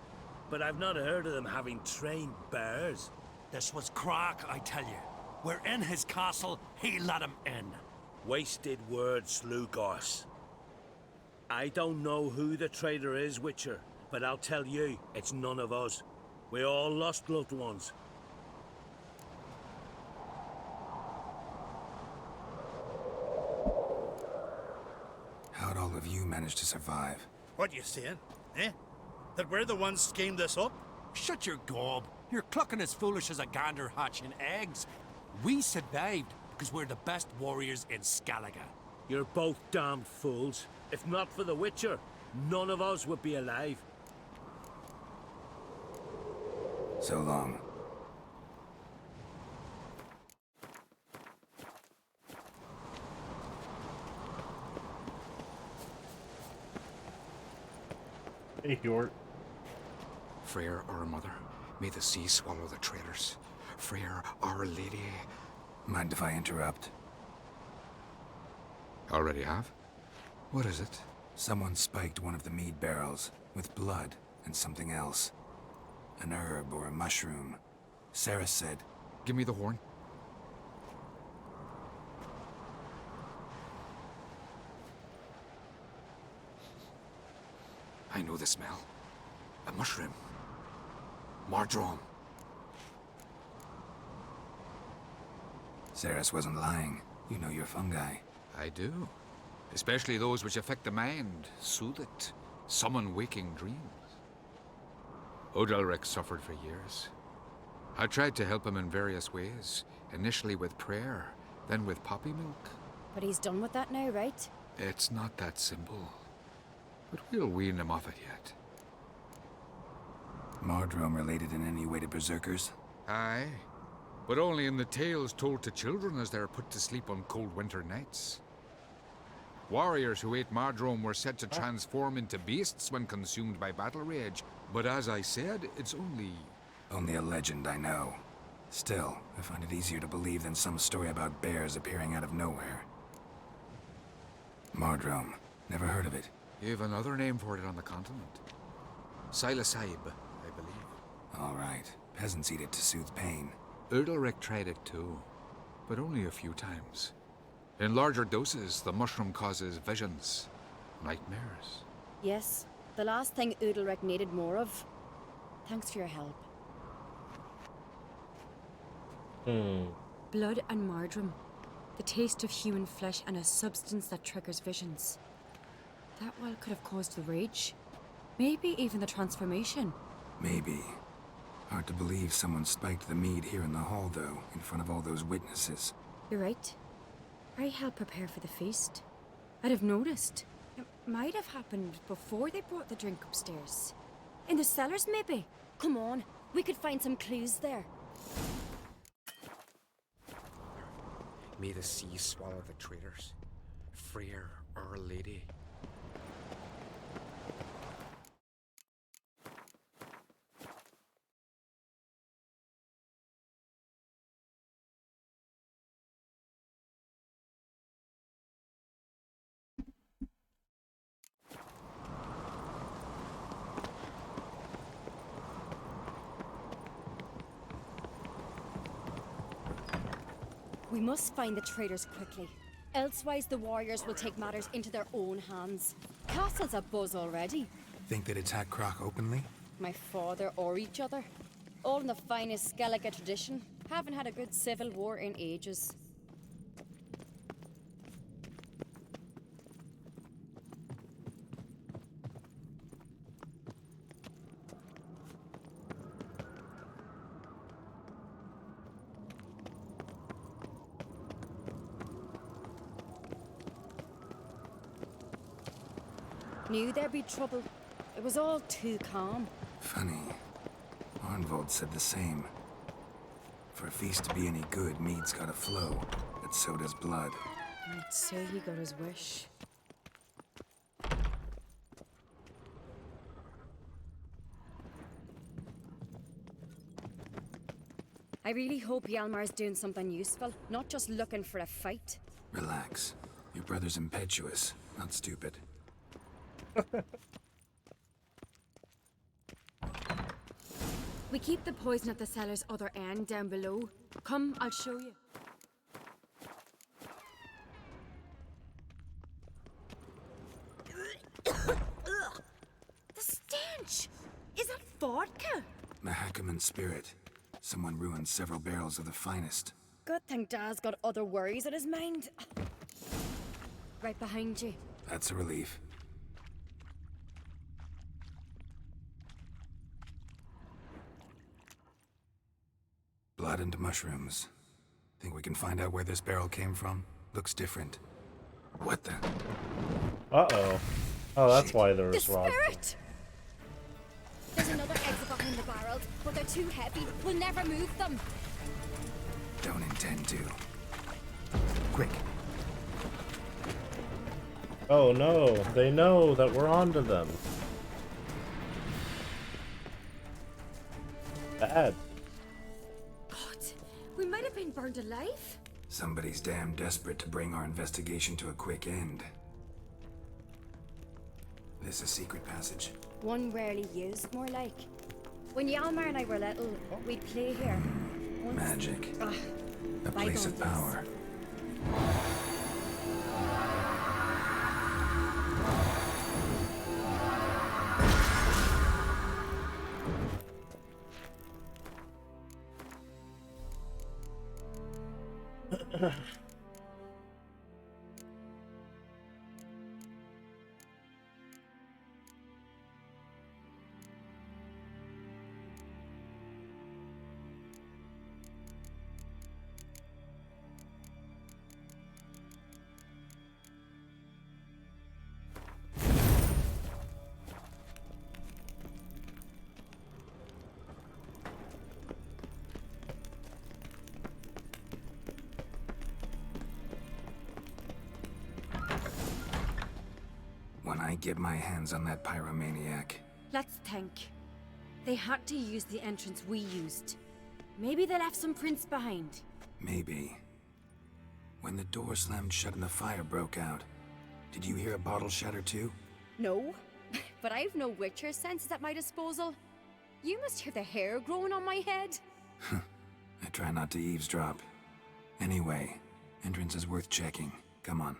But I've not heard of them having trained bears. This was Crack, I tell you. We're in his castle, he let him in. Wasted words, Lugos. I don't know who the traitor is, Witcher, but I'll tell you, it's none of us. We all lost loved ones. How'd all of you manage to survive? What you saying? Eh? That we're the ones schemed this up? Shut your gob. You're clucking as foolish as a gander hatching eggs. We survived because we're the best warriors in Skellige. You're both damned fools. If not for the Witcher, none of us would be alive. So long. Hey, Hjort. Freyr, our mother, may the sea swallow the traitors. Freyr, our lady. Mind if I interrupt? Already have? What is it? Someone spiked one of the mead barrels with blood and something else. An herb or a mushroom. Sarah said. Give me the horn. I know the smell. A mushroom. Mardrome. Saris wasn't lying. You know your fungi. I do. Especially those which affect the mind, soothe it, summon waking dreams. Odalric suffered for years. I tried to help him in various ways, initially with prayer, then with poppy milk. But he's done with that now, right? It's not that simple. But we'll wean him off it yet. Mardrome related in any way to berserkers? Aye. But only in the tales told to children as they're put to sleep on cold winter nights. Warriors who ate Mardrome were said to transform into beasts when consumed by battle rage. But as I said, it's only... Only a legend, I know. Still, I find it easier to believe than some story about bears appearing out of nowhere. Mardrome. Never heard of it. You've another name for it on the continent. Silasaib, I believe. All right. Peasants eat it to soothe pain. Udalric tried it too, but only a few times. In larger doses, the mushroom causes visions, nightmares. Yes, the last thing Udalric needed more of. Thanks for your help. Blood and Mardrome. The taste of human flesh and a substance that triggers visions. That well could have caused the rage. Maybe even the transformation. Maybe. Hard to believe someone spiked the mead here in the hall, though, in front of all those witnesses. You're right. I helped prepare for the feast. I'd have noticed. It might have happened before they brought the drink upstairs. In the cellars, maybe. Come on, we could find some clues there. May the sea swallow the traitors. Freyr, Our Lady. We must find the traitors quickly. Elsewise, the warriors will take matters into their own hands. Castle's abuzz already. Think they'd attack Croc openly? My father or each other. All in the finest Skellige tradition. Haven't had a good civil war in ages. Knew there'd be trouble. It was all too calm. Funny. Arnvold said the same. For a feast to be any good, mead's gotta flow, but so does blood. I'd say he got his wish. I really hope Hjalmar's doing something useful, not just looking for a fight. Relax. Your brother's impetuous, not stupid. We keep the poison at the cellar's other end down below. Come, I'll show you. The stench! Is that vodka? Mahakaman spirit. Someone ruined several barrels of the finest. Good thing Dad's got other worries on his mind. Right behind you. That's a relief. Blood and mushrooms. Think we can find out where this barrel came from? Looks different. What the? Uh-oh. Oh, that's why there The was rock. spirit! There's another exit behind the barrels, but they're too heavy. We'll never move them. Don't intend to. Quick. Oh no, they know that we're onto them. Bad. God, we might have been burned alive. Somebody's damn desperate to bring our investigation to a quick end. This a secret passage. One rarely used, more like. When Hjalmar and I were little, we'd play here. Magic. A bygones place of days. power. When I get my hands on that pyromaniac, Let's think. They had to use the entrance we used. Maybe they left some prints behind. maybe. When the door slammed shut and the fire broke out, did you hear a bottle shatter too? No, but I've no Witcher senses at my disposal. You must hear the hair growing on my head. I try not to eavesdrop. Anyway, entrance is worth checking. Come on.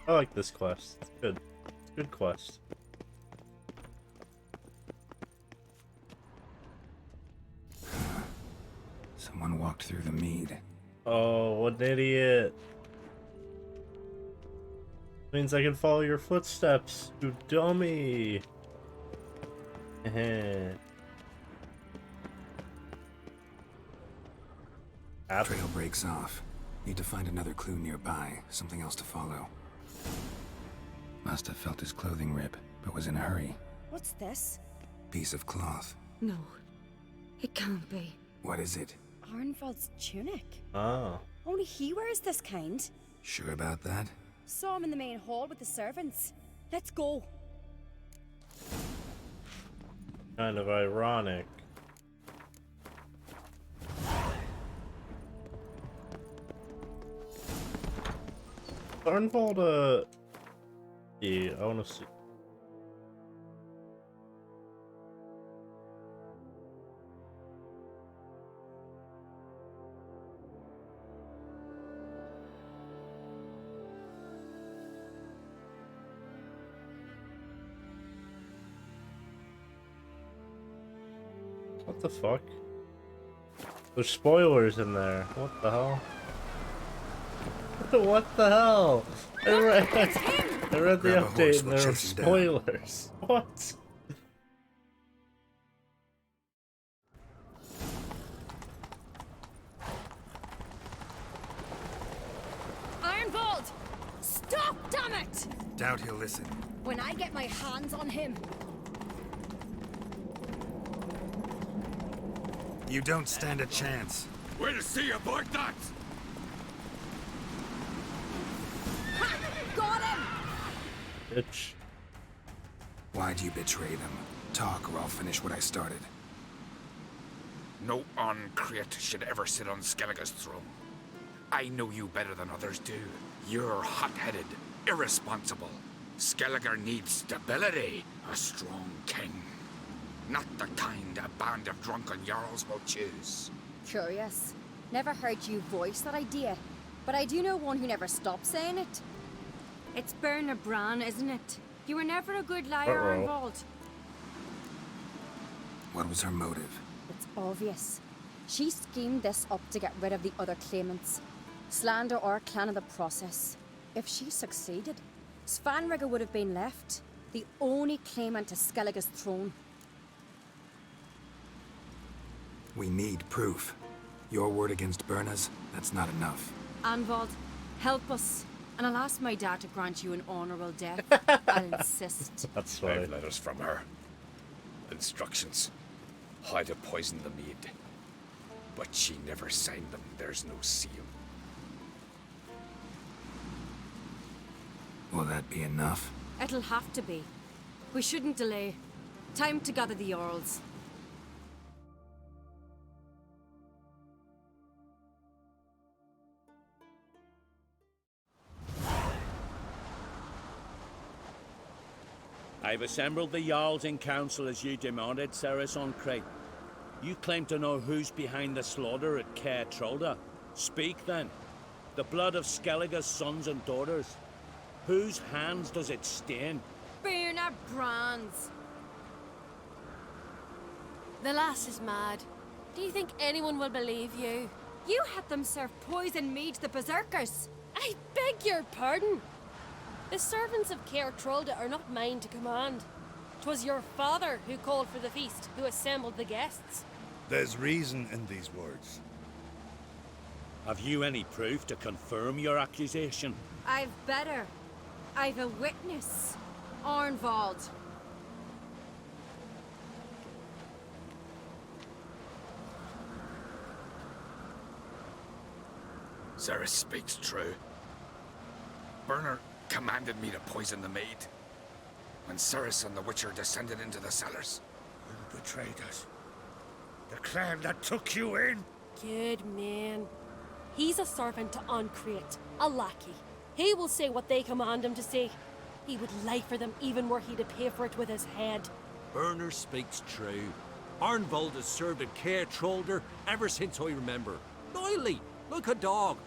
I like this quest. It's good. It's a good quest. Someone walked through the mead. Oh, what an idiot. Means I can follow your footsteps, you dummy. Trail breaks off. Need to find another clue nearby, something else to follow. Must have felt his clothing rip, but was in a hurry. What's this? Piece of cloth. No. It can't be. What is it? Arnvald's tunic. Oh. Only he wears this kind. Sure about that? Saw him in the main hall with the servants. Let's go. Kind of ironic. Arnvald, yeah, I wanna see. What the fuck? There's spoilers in there. What the hell? What the hell? I read the Grab a horse, update and we'll there were chase him down. spoilers. What? Ironvolt! Stop, damn it! Doubt he'll listen. When I get my hands on him, You don't stand a chance. Way to see you, boy, that! ha! Got him! Bitch. Why'd you betray them? Talk or I'll finish what I started. No Ancrete should ever sit on Skellige's throne. I know you better than others do. You're hot-headed, irresponsible. Skellige needs stability, a strong king. Not the kind a band of drunken jarls will choose. Curious. Never heard you voice that idea, but I do know one who never stops saying it. It's Berna Bran, isn't it? You were never a good liar, Arnvald. What was her motive? It's obvious. She schemed this up to get rid of the other claimants. Slander our clan in the process. If she succeeded, Svanrigger would have been left, the only claimant to Skellige's throne. We need proof. Your word against Berna's, that's not enough. Arnvald, help us. And I'll ask my dad to grant you an honorable death. I'll insist. That's I right. have letters from her. Instructions. How to poison the mead. But she never signed them. There's no seal. Will that be enough? It'll have to be. We shouldn't delay. Time to gather the Jarls. I've assembled the Jarls in council as you demanded, Cerys on Crate. You claim to know who's behind the slaughter at Caer Trolda. Speak then. The blood of Skellige's sons and daughters. Whose hands does it stain? Birna Brands. The lass is mad. Do you think anyone will believe you? You had them serve poison mead to the berserkers. I beg your pardon. The servants of Caer Trolda are not mine to command. 'Twas your father who called for the feast, who assembled the guests. There's reason in these words. Have you any proof to confirm your accusation? I've better. I've a witness. Arnvald. Cerys speaks true. Bernard commanded me to poison the maid. When Cerys and the Witcher descended into the cellars. You betrayed us. The clan that took you in. Good man. He's a servant to Ancrate, a lackey. He will say what they command him to say. He would lie for them even were he to pay for it with his head. Bernard speaks true. Arnvald has served at Caer Trolder ever since I remember. Loyally, like a dog.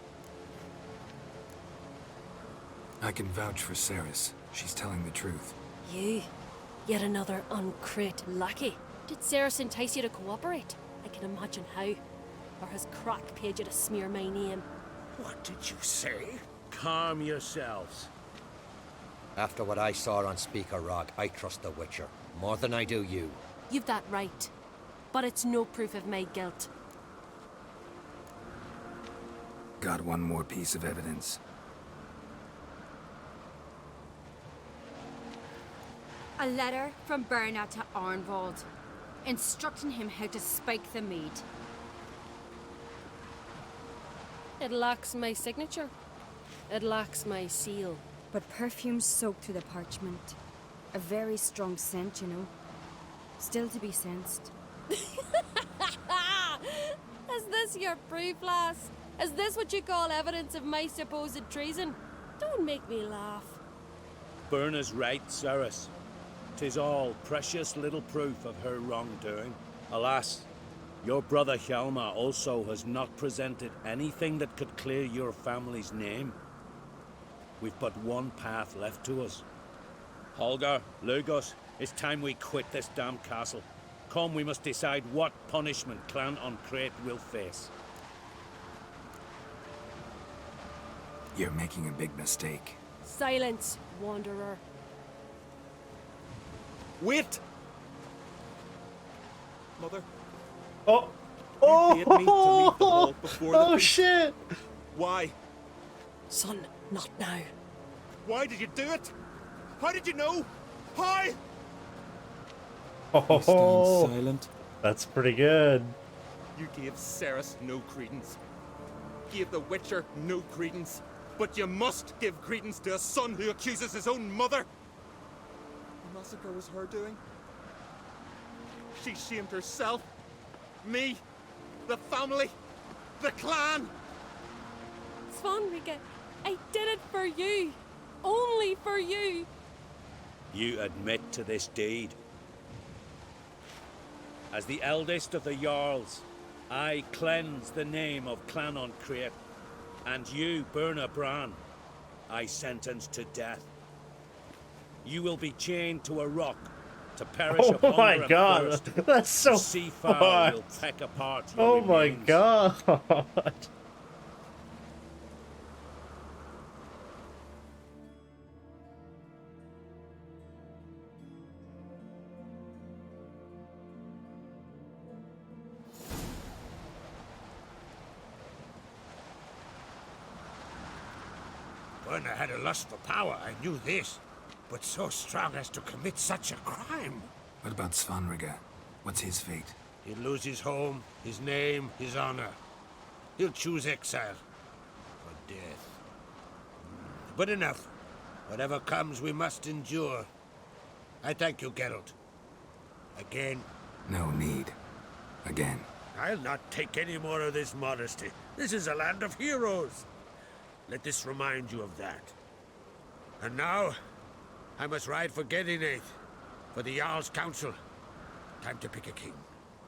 I can vouch for Cerys. She's telling the truth. You? Yet another Ancrate lackey? Did Cerys entice you to cooperate? I can imagine how. Or has Crack paid you to smear my name? What did you say? Calm yourselves. After what I saw on Speaker Rock, I trust the Witcher. More than I do you. You've that right. But it's no proof of my guilt. Got one more piece of evidence. A letter from Birna to Arnvald, instructing him how to spike the mead. It lacks my signature. It lacks my seal. But perfume soaked through the parchment. A very strong scent, you know. Still to be sensed. Is this your proof, lass? Is this what you call evidence of my supposed treason? Don't make me laugh. Birna's right, Cerys. 'Tis all precious little proof of her wrongdoing. Alas, your brother Hjalmar also has not presented anything that could clear your family's name. We've but one path left to us. Holger, Lugos, it's time we quit this damn castle. Come, we must decide what punishment Clan Ancrate will face. You're making a big mistake. Silence, wanderer. Wait! Mother. Oh! You paid me to leave the hall before the feast. Shit! Why? Son, not now. Why did you do it? How did you know? How? Oh, silent. That's pretty good. You gave Cerys no credence. Gave the Witcher no credence. But you must give credence to a son who accuses his own mother. The massacre was her doing. She shamed herself. Me. The family. The clan. Svanrige, I did it for you. Only for you. You admit to this deed. As the eldest of the Jarls, I cleanse the name of Clan Ancrate, and you, Birna Bran, I sentence to death. You will be chained to a rock to perish of hunger my and god, thirst. that's so Seafowl fucked. will peck apart your Oh my remains. god. Birna had a lust for power, I knew this. But so strong as to commit such a crime. What about Svanrige? What's his fate? He'll lose his home, his name, his honor. He'll choose exile. Or death. But enough. Whatever comes, we must endure. I thank you, Geralt. Again. No need. Again. I'll not take any more of this modesty. This is a land of heroes. Let this remind you of that. And now, I must ride for Gedinath. for the Jarl's council. Time to pick a king.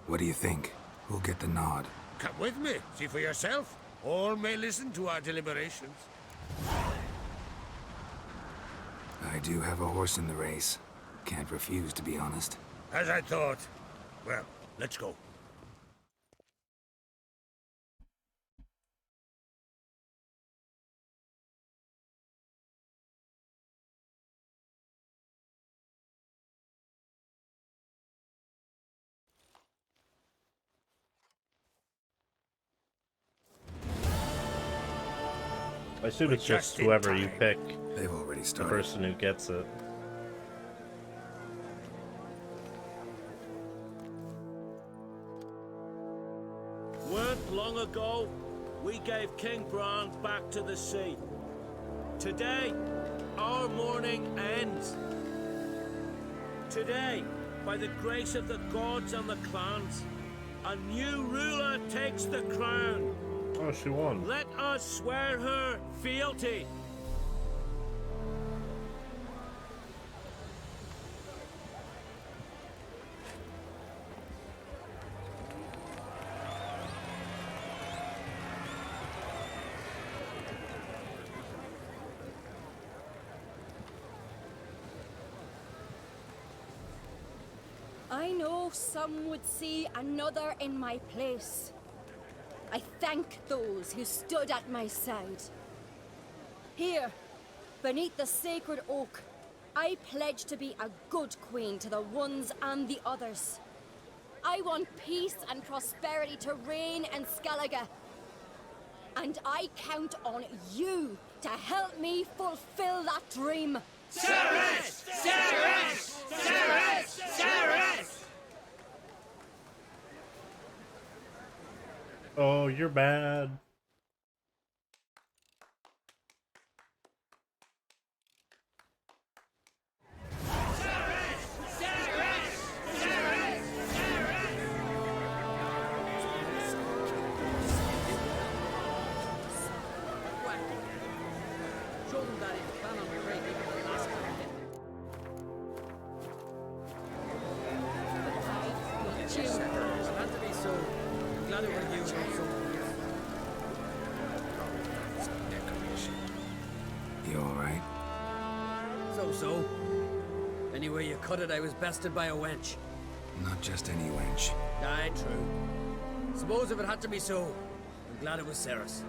What do you think? Who'll get the nod? Come with me, see for yourself. All may listen to our deliberations. I do have a horse in the race. Can't refuse, to be honest. As I thought. Well, let's go. I assume it's just whoever you pick. They've already The started. person who gets it. Weren't long ago, we gave King Bran back to the sea. Today, our mourning ends. Today, by the grace of the gods and the clans, a new ruler takes the crown. Oh, she won. Let us swear her fealty. I know some would see another in my place. I thank those who stood at my side. Here, beneath the sacred oak, I pledge to be a good queen to the ones and the others. I want peace and prosperity to reign in Skellige. And I count on you to help me fulfill that dream. Cerys! Cerys! Cerys! Cerys! Oh, you're bad. You alright? So. Any way you cut it, I was bested by a wench. Not just any wench. Aye, true. Suppose if it had to be so, I'm glad it was Cerys.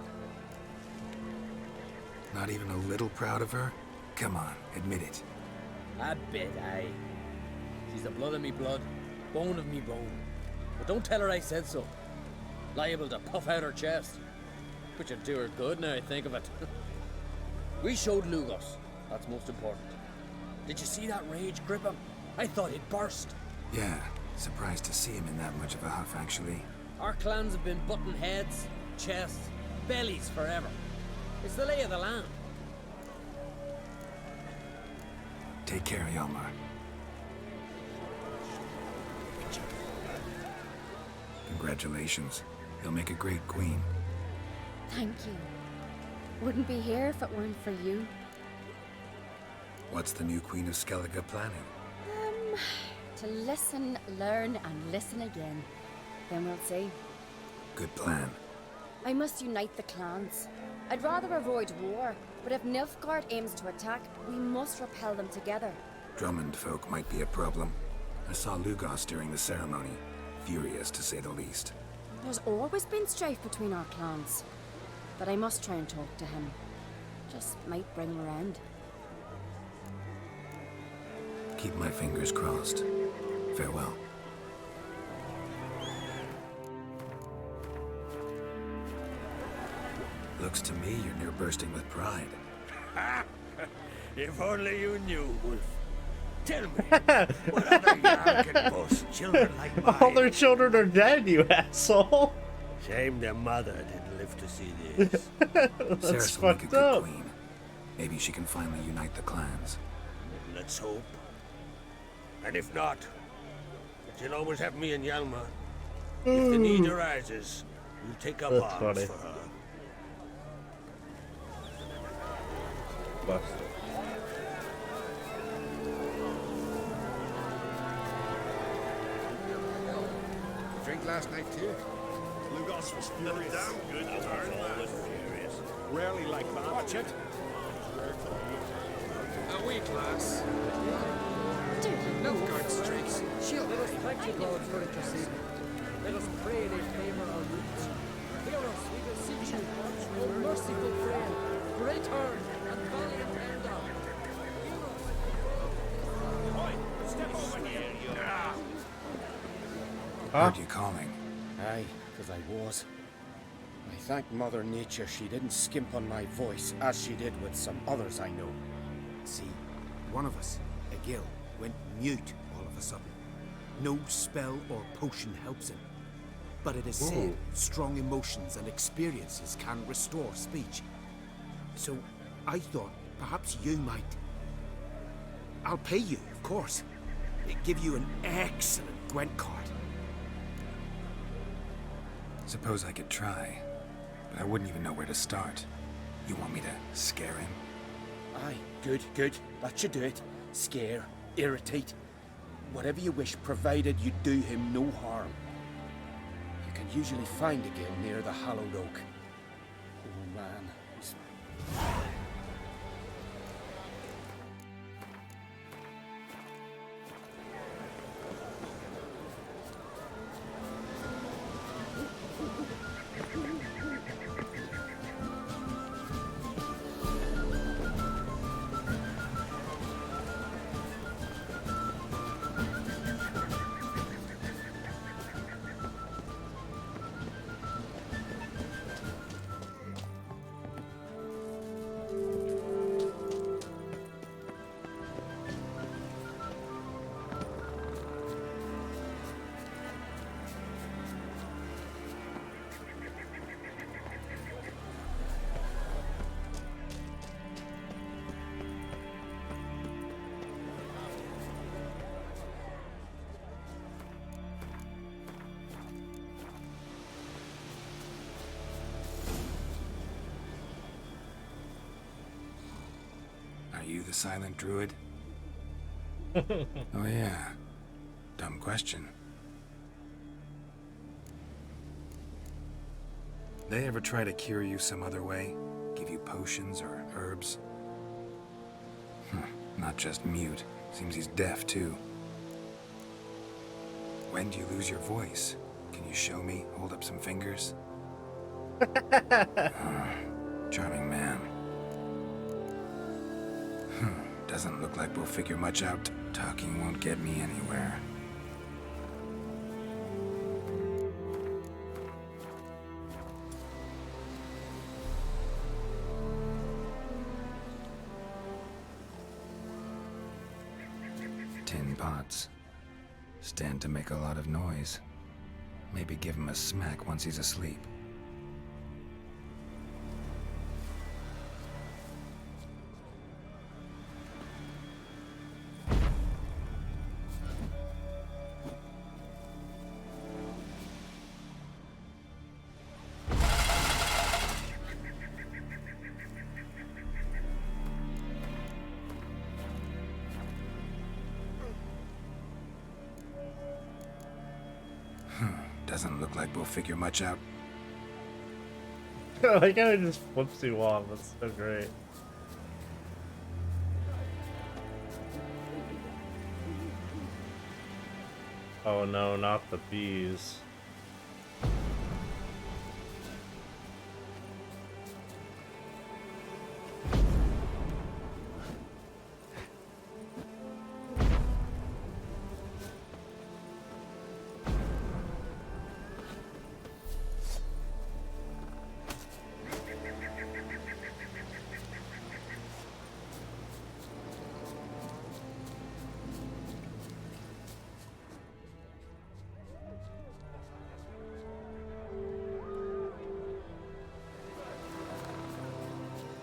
Not even a little proud of her? Come on, admit it. A bit, aye. She's the blood of me blood, bone of me bone. But don't tell her I said so. Liable to puff out her chest. Which would do her good now I think of it. We showed Lugos. That's most important. Did you see that rage grip him? I thought he'd burst. Yeah, surprised to see him in that much of a huff, actually. Our clans have been butting heads, chests, bellies forever. It's the lay of the land. Take care, Hjalmar. Congratulations. You'll make a great queen. Thank you. Wouldn't be here if it weren't for you. What's the new Queen of Skellige planning? To listen, learn, and listen again. Then we'll see. Good plan. I must unite the clans. I'd rather avoid war, but if Nilfgaard aims to attack, we must repel them together. Drummond folk might be a problem. I saw Lugos during the ceremony. Furious, to say the least. There's always been strife between our clans. But I must try and talk to him. Just might bring her end. Keep my fingers crossed. Farewell. Looks to me you're near bursting with pride. If only you knew, Wolf. Tell me, what other Jarl can boast children like mine? All their children are dead, you asshole. Shame their mother didn't live to see this. That's Cerys will make a fucked good up. queen. Maybe she can finally unite the clans. Let's hope. And if not, she'll always have me and Hjalmar. If the need arises, we'll take up That's arms funny. for her. drink last night too. Lugos was furious. Damn good turn, man. Rarely like that. Watch it. A weak lass. Nilfgaard streaks. She'll Let us thank you, God, for interceding. Let us pray they favour our roots. Hear us, we beseech you, O merciful friend, great heart and valiant Enda. Step over here, you. Heard you calling. Aye, because I was. I thank Mother Nature she didn't skimp on my voice as she did with some others I know. See, one of us, a gill, went mute all of a sudden. No spell or potion helps him. But it is said strong emotions and experiences can restore speech. So I thought perhaps you might. I'll pay you, of course. Give you an excellent Gwent card. Suppose I could try, but I wouldn't even know where to start. You want me to scare him? Aye, good, good. That should do it. Scare, irritate. Whatever you wish, provided you do him no harm. You can usually find a gill near the Hallowed Oak. Oh man, he's... Are you the silent druid? Oh yeah. Dumb question. They ever try to cure you some other way? Give you potions or herbs? Not just mute. Seems he's deaf too. When do you lose your voice? Can you show me? Hold up some fingers? Charming man. Doesn't look like we'll figure much out. Talking won't get me anywhere. Tin pots. Stand to make a lot of noise. Maybe give him a smack once he's asleep. Doesn't look like we'll figure much out. I like how it just flips you off. That's so great. Oh no, not the bees.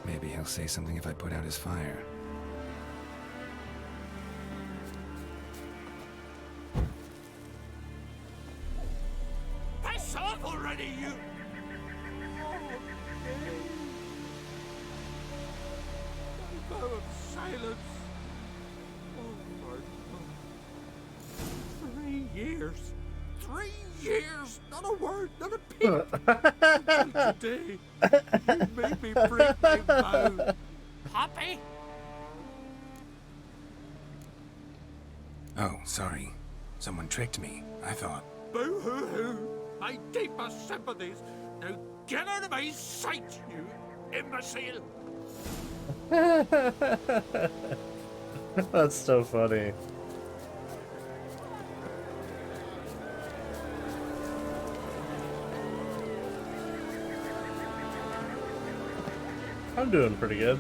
Maybe he'll say something if I put out his fire. Piss off already, you! Vow of silence. Oh my God. 3 years. 3 years, not a word, not a peep. Until today, you made me break my vow. Poppy? Oh, sorry. Someone tricked me, I thought. Boo-hoo-hoo. My deepest sympathies. Now get out of my sight, you imbecile. That's so funny. I'm doing pretty good.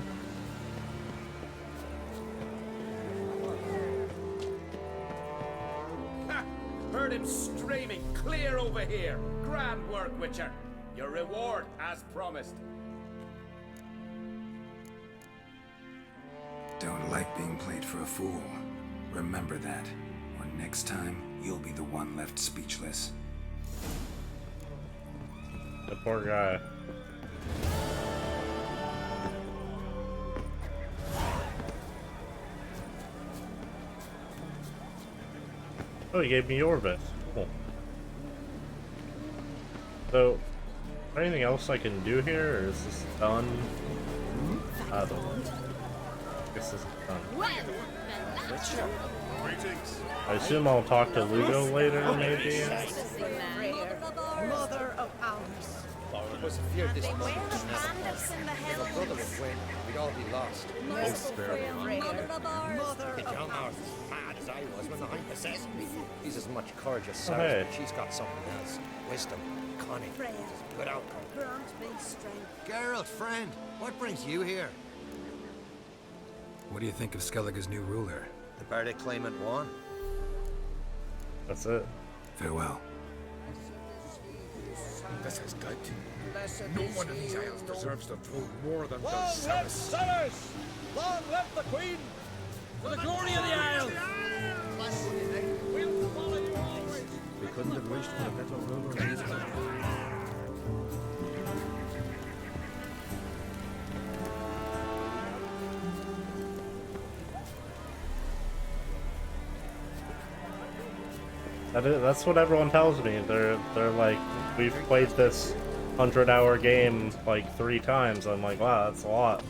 Ha! Heard him screaming clear over here. Grand work, Witcher. Your reward as promised. Don't like being played for a fool. Remember that. Or next time, you'll be the one left speechless. The poor guy. Oh, he gave me your vest. Cool. So, is there anything else I can do here, or is this done? I don't know. I guess this is done. I assume I'll talk to Lugo later, maybe? Mother of ours. It was feared this moment would never pass. If a brother would win, we'd all be lost. Most fairly. The young ours as mad as I was when the hunt possessed me. He's as much courage as Sarah, hey. but she's got something else. Wisdom, cunning, good outcome. Grant me strength. Geralt, friend, what brings you here? What do you think of Skellige's new ruler? The Bardic claimant won. That's it. Farewell. This is good. No one in these isles deserves the throne more than does Long live Ceres. Ceres! Long live the Queen! For the glory of the Isles! We'll follow you always! We couldn't have wished for a better ruler. That's what everyone tells me. They're like, we've played this 100-hour game like 3 times. I'm like, wow, that's a lot.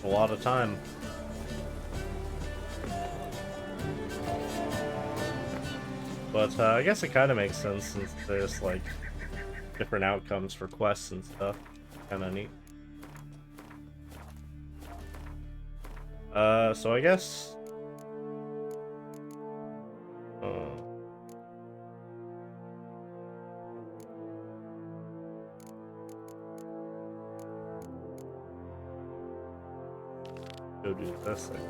A lot of time. But I guess it kind of makes sense since there's like different outcomes for quests and stuff. Kind of neat. So I guess. Go do this thing.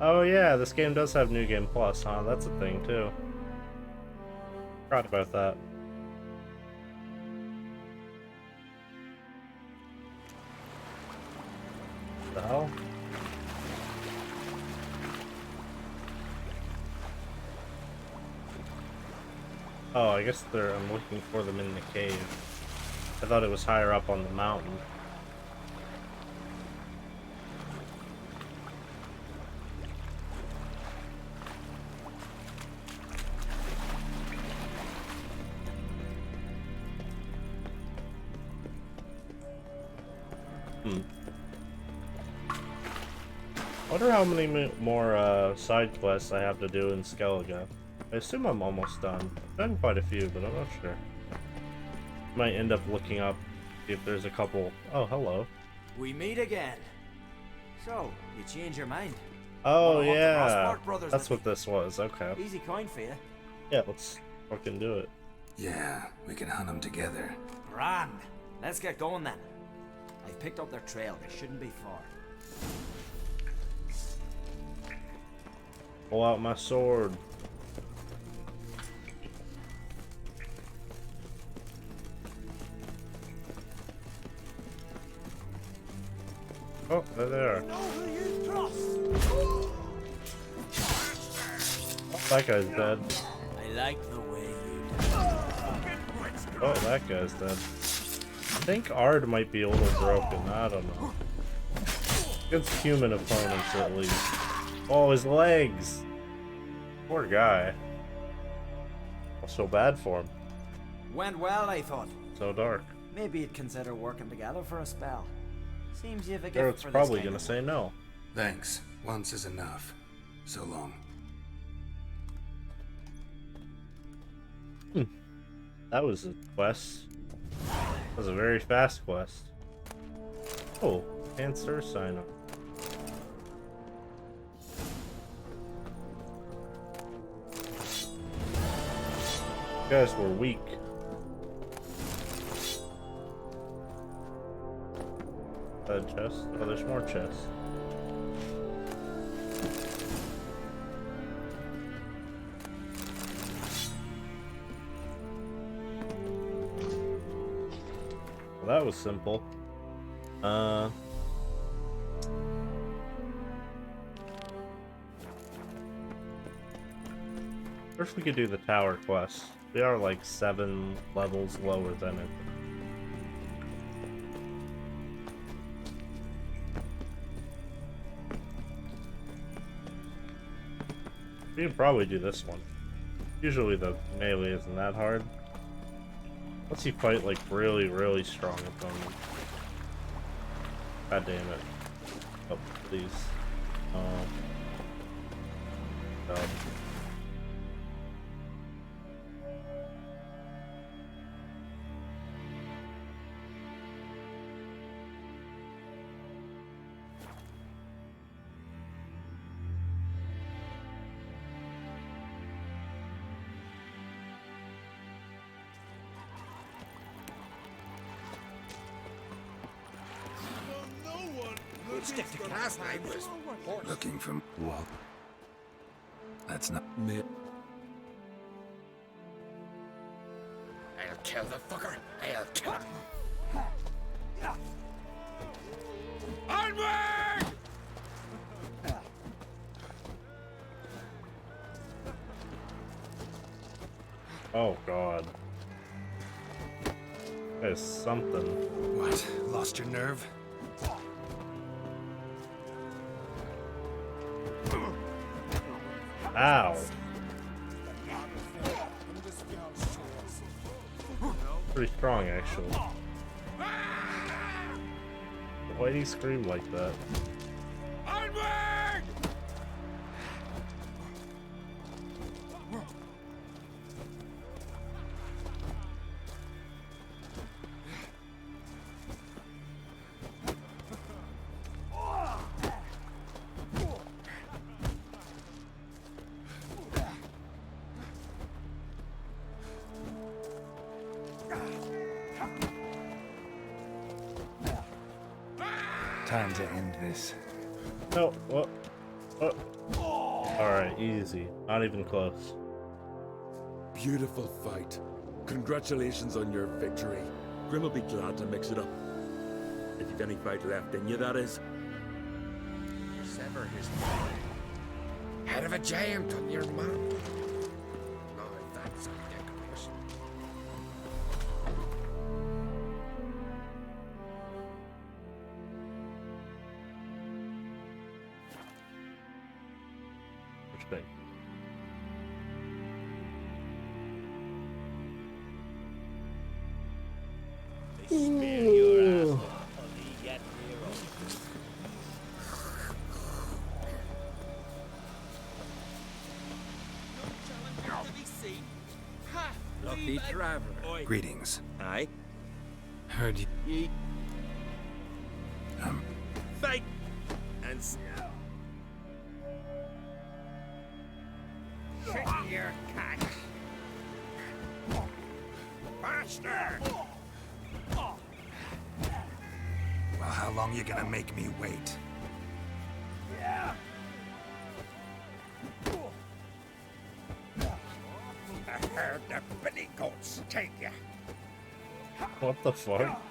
Oh yeah, this game does have New Game Plus, huh? That's a thing too. Forgot about that. What the hell? Oh, I guess I'm looking for them in the cave. I thought it was higher up on the mountain. I wonder how many more side quests I have to do in Skellige. I assume I'm almost done. I've done quite a few, but I'm not sure. Might end up looking up, see if there's a couple. Oh, hello. We meet again. So, you change your mind? Oh, Wanna hunt the yeah. Rossport brothers That's with what this was. Okay. me? Easy coin for you. Yeah, let's fucking do it. Yeah, we can hunt them together. Grand. Let's get going then. I've picked up their trail. They shouldn't be far. Pull out my sword. Oh, there they are. That guy's dead. I like the way you do. Oh, that guy's dead. I think Ard might be a little broken. I don't know. Against human opponents, at least. Oh, his legs! Poor guy. I feel bad for him. Went well, I thought. So dark. Maybe you'd consider working together for a spell. Seems you've a gift Garrett's for probably this gonna say no. Thanks. Once is enough. So long. That was a quest. That was a very fast quest. Oh, cancer sign up. You guys were weak. Chest? Oh, there's more chests. Well, that was simple. First we could do the tower quest. We are like 7 levels lower than it. We can probably do this one. Usually the melee isn't that hard. Once you fight like really, really strong opponents. God damn it. Oh, please. God. Stick to last night was Looking for what? That's not me. I'll kill the fucker. I'll kill him. Onward! Oh god. There's something. What? Lost your nerve? Ow. Pretty strong, actually. Why do you scream like that? Onward! Time to end this. No, what? What? Alright, easy. Not even close. Beautiful fight. Congratulations on your victory. Grim will be glad to mix it up. If you've any fight left in you, that is. Sever his head of a giant on your mount. No, that's a decoration. Which thing? Ooh. Lucky traveler. Greetings. Aye. Heard you. Fight! And Trick your cat. Faster! Well, how long you gonna make me wait? Yeah. I heard the billy goats take you. What the fuck?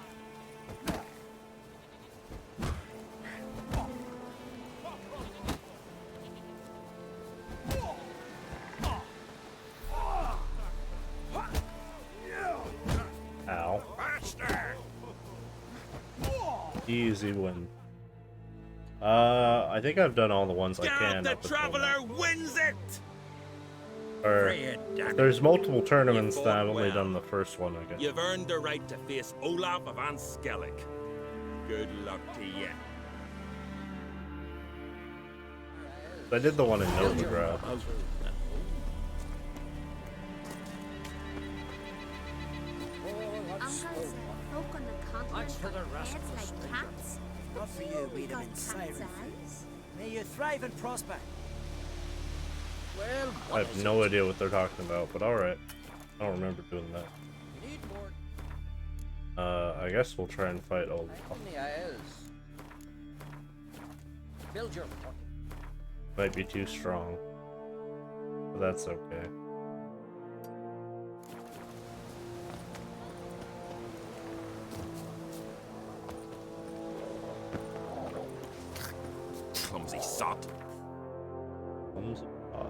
Easy win. I think I've done all the ones I can. The Traveler wins it! Or if there's multiple tournaments, then I've only done the first one, I guess. You've earned the right to face Olaf of Anskellig. Good luck to you. I did the one in Novigrad. Not for you, Wiedemann Siren. May you thrive and prosper. Well, I have no idea what they're talking about, but alright. I don't remember doing that. I guess we'll try and fight Olaf. Build your Might be too strong. But that's okay. Clumsy sot. Clumsy sot.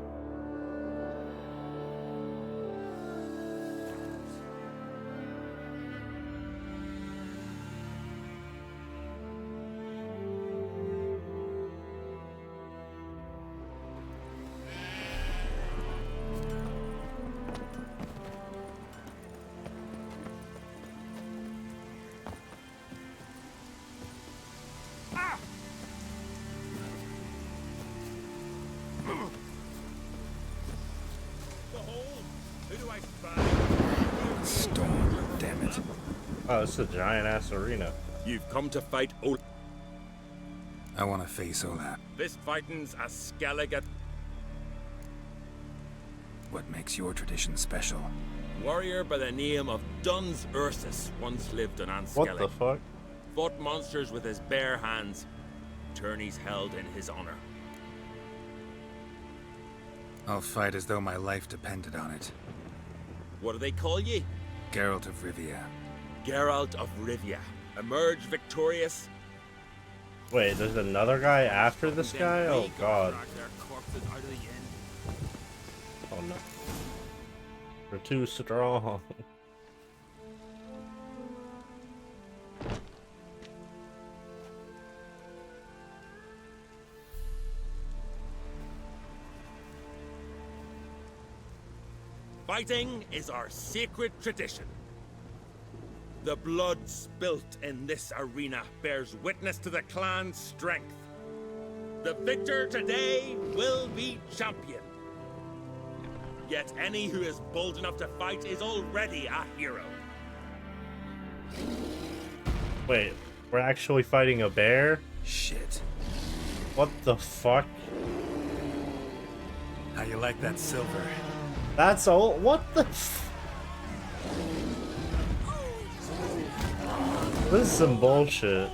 Storm, damn it. Oh, this is a giant-ass arena. You've come to fight Olaf. I want to face Olaf. This fighting's a Skellige. What makes your tradition special? Warrior by the name of Duns Ursus once lived on Anskellig. What the fuck? Fought monsters with his bare hands. Tourneys held in his honor. I'll fight as though my life depended on it. What do they call ye? Geralt of Rivia. Geralt of Rivia. Emerge victorious. Wait, there's another guy after this guy? Oh god. Oh no. They're too strong. Fighting is our sacred tradition. The blood spilt in this arena bears witness to the clan's strength. The victor today will be champion. Yet any who is bold enough to fight is already a hero. Wait, we're actually fighting a bear? Shit. What the fuck? How you like that silver? That's all. What the f. This is some bullshit.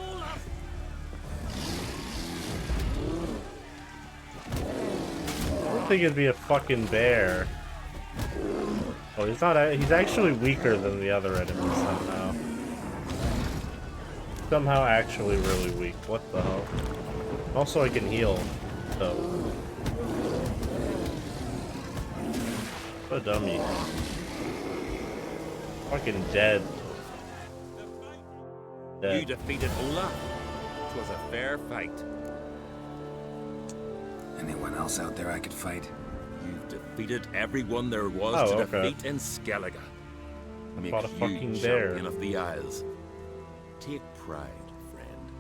I don't think it'd be a fucking bear. Oh, he's not. He's actually weaker than the other enemies somehow. Somehow actually really weak. What the hell? Also, I can heal. So. What a dummy. Fucking dead. You defeated Olaf. It was a fair fight. Anyone else out there I could fight? You've defeated everyone there was to okay. defeat in Skellige. Fought a Makes fucking you bear. champion of the Isles. Take pride, friend.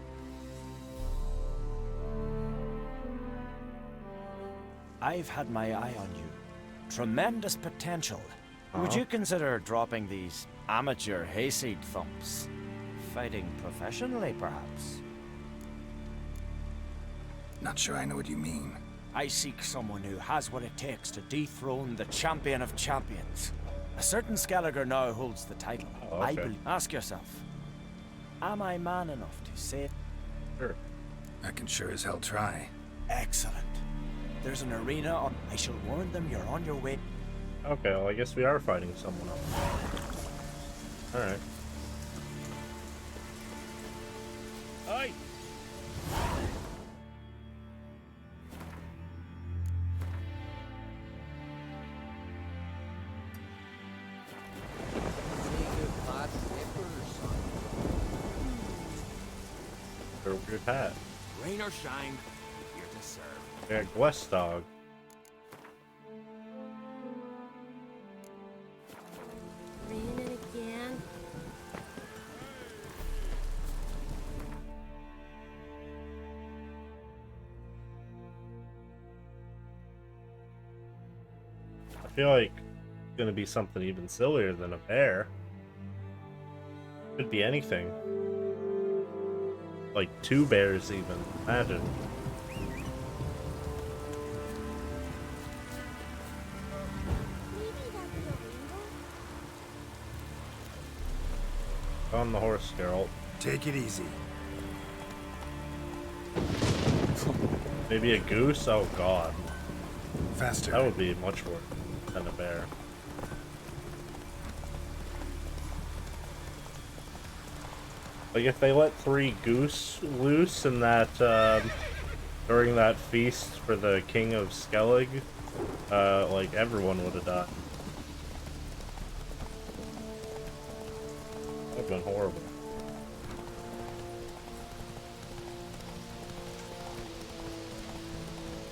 I've had my eye on you. Tremendous potential. Would you consider dropping these amateur hayseed thumps? Fighting professionally, perhaps? Not sure I know what you mean. I seek someone who has what it takes to dethrone the champion of champions. A certain Skelliger now holds the title. Oh, I okay. believe. Ask yourself, am I man enough to say it? Sure. I can sure as hell try. Excellent. There's an arena on. I shall warn them you're on your way. Okay, well, I guess we are fighting someone else. Alright. Aye. Good hat. Rain or shine, here to serve. Yeah, Gwestog. Raining again. I feel like it's gonna be something even sillier than a bear. Could be anything. Like 2 bears even. Imagine. On the horse, Geralt. Take it easy. Maybe a goose? Oh god. Faster. That would be much worse than a bear. Like if they let 3 goose loose in that during that feast for the king of Skellig, like everyone would have died. That would have been horrible.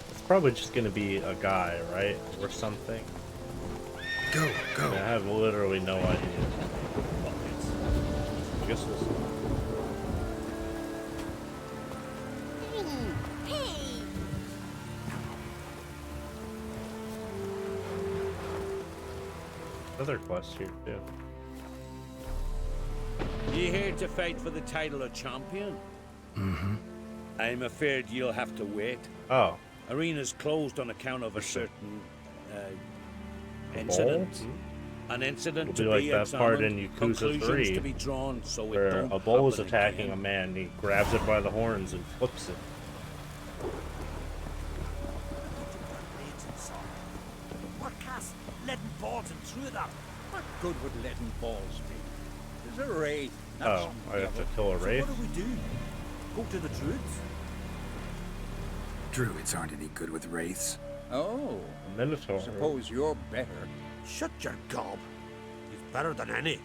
It's probably just gonna be a guy, right? Or something. Go, go. I have literally no idea. I guess we'll see. Other quests here too. You here to fight for the title of champion? Mm-hmm. I'm afraid you'll have to wait. Oh. Arena's closed on account of a certain incident. An incident It'll be to like be that part in examined, Yakuza conclusions 3, to be drawn, so it where don't a bull is happen attacking again. a man, and he grabs it by the horns and flips it. What cast leaden balls and threw them? What good would leaden balls be? There's a wraith. Oh, I have to kill a wraith? So what do we do? Go to the druids? Druids aren't any good with wraiths. Oh. Minotaur. Suppose you're better. Shut your gob. He's better than any.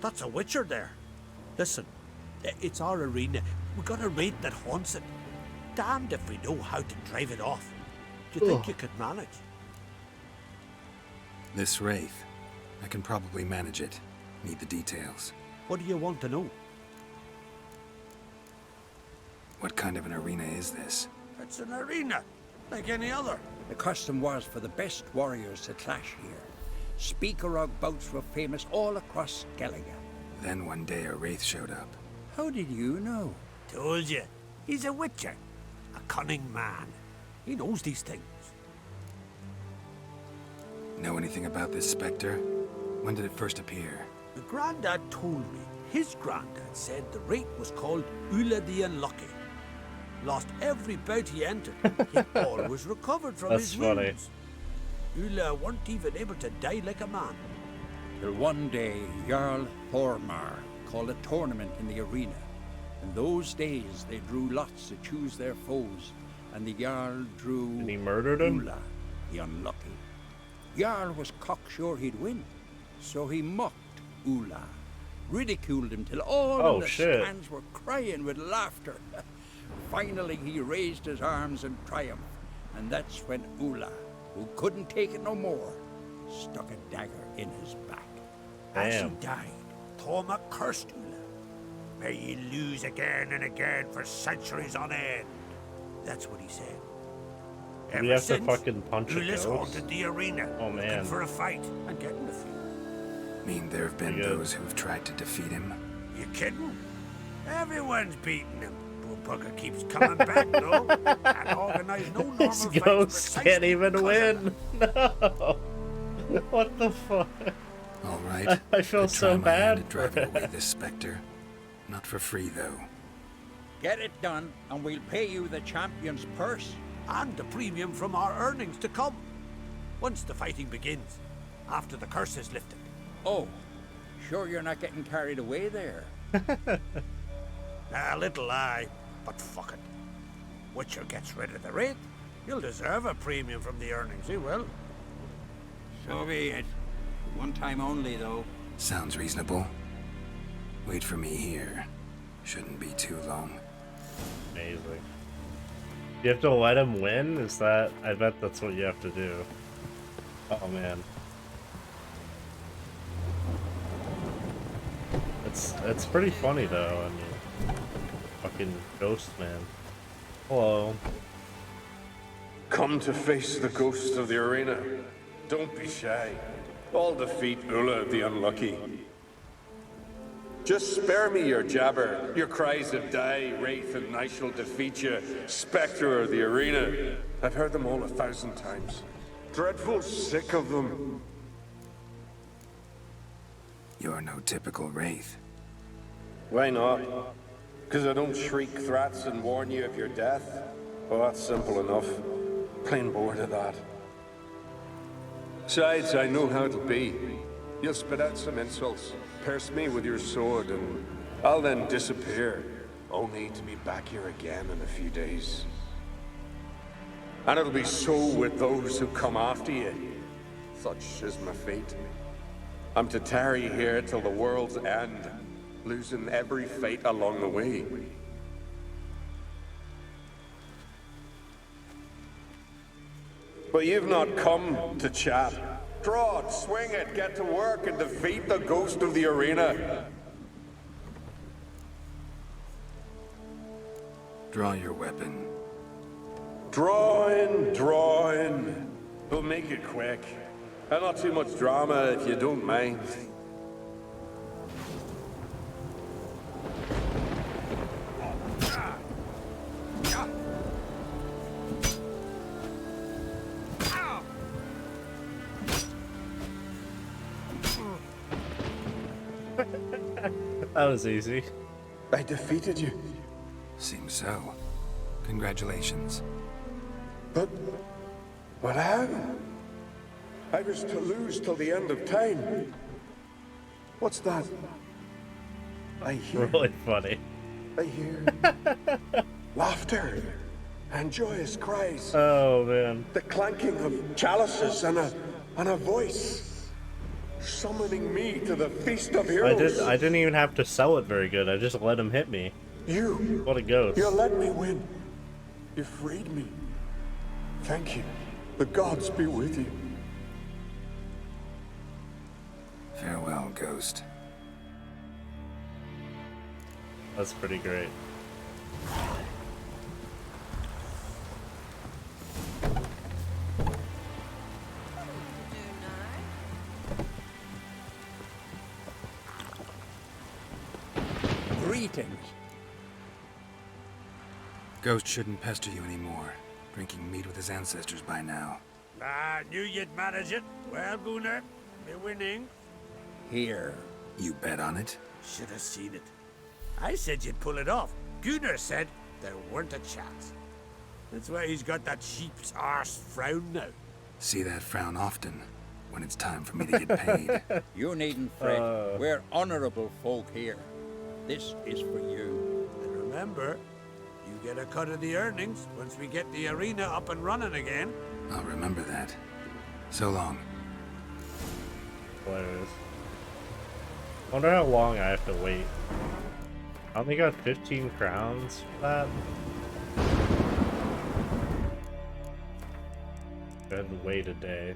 That's a witcher there. Listen, it's our arena. We got a wraith that haunts it. Damned if we know how to drive it off. Do you think you could manage? This wraith, I can probably manage it. Need the details. What do you want to know? What kind of an arena is this? It's an arena, like any other. The custom was for the best warriors to clash here. Speaker of bouts were famous all across Skellige. Then one day a wraith showed up. How did you know? Told you. He's a witcher. A cunning man. He knows these things. Know anything about this specter? When did it first appear? The Grandad told me his granddad said the wraith was called Ula the Unlucky. Lost every bout he entered, he always recovered from That's his funny. wounds. Ula weren't even able to die like a man. Till one day, Jarl Thormar called a tournament in the arena. In those days, they drew lots to choose their foes, and the Jarl drew... And he murdered him? Ula, the Unlucky. Jarl was cocksure he'd win, so he mocked Ula, ridiculed him till all in the stands were crying with laughter. Finally, he raised his arms in triumph, and that's when Ula, who couldn't take it no more, stuck a dagger in his back. As he died, Thorma cursed Ula. May ye lose again and again for centuries on end. That's what he said. Do we have to fucking punch a Ula's ghost? haunted the arena, Oh looking man. for a fight and getting a few. Mean there have been those who've tried to defeat him? You kidding? Everyone's beating him. Poor bugger keeps coming back, though. And organize no normal This fights ghost can't precisely even because of win. No. What the fuck? All right. I feel Could try so my hand bad at for driving him. away this specter. Not for free, though. Get it done, and we'll pay you the champion's purse. And the premium from our earnings to come. Once the fighting begins, after the curse is lifted. Oh, sure you're not getting carried away there. A little lie, but fuck it. Witcher gets rid of the wraith, he'll deserve a premium from the earnings, he will. So be it. One time only, though. Sounds reasonable. Wait for me here. Shouldn't be too long. Amazing. You have to let him win? Is that... I bet that's what you have to do. Oh, man. It's pretty funny, though. I mean, fucking ghost man. Hello. Come to face the ghost of the arena. Don't be shy. I'll defeat Ulla the Unlucky. Just spare me your jabber, your cries of die, wraith, and I shall defeat you, spectre of the arena. I've heard them all 1,000 times. Dreadful sick of them. You're no typical wraith. Why not? Because I don't shriek threats and warn you of your death? Well, that's simple enough. Plain bored of that. Besides, I know how it'll be. You'll spit out some insults, pierce me with your sword, and I'll then disappear, only to be back here again in a few days. And it'll be so with those who come after you. Such is my fate. I'm to tarry here till the world's end, losing every fate along the way. But you've not come to chat. Draw it, swing it, get to work, and defeat the ghost of the arena. Draw your weapon. Drawing. We'll make it quick. And not too much drama, if you don't mind. That was easy. I defeated you. Seems so. Congratulations. But how? I was to lose till the end of time. What's that? I hear... Really funny. I hear... laughter and joyous cries. Oh, man. The clanking of chalices and a voice. Summoning me to the feast of heroes. I didn't even have to sell it very good. I just let him hit me. You. What a ghost. You let me win. You freed me. Thank you. The gods be with you. Farewell, ghost. That's pretty great. Greetings. Ghost shouldn't pester you anymore. Drinking meat with his ancestors by now. I knew you'd manage it. Well, Gunnar, you're winning. Here. You bet on it? Should have seen it. I said you'd pull it off. Gunnar said there weren't a chance. That's why he's got that sheep's arse frown now. See that frown often, when it's time for me to get paid. You needn't fret. We're honorable folk here. This is for you. And remember, you get a cut of the earnings once we get the arena up and running again. I'll remember that. So long. Hilarious. Wonder how long I have to wait. I only got 15 crowns for that. I had to wait a day.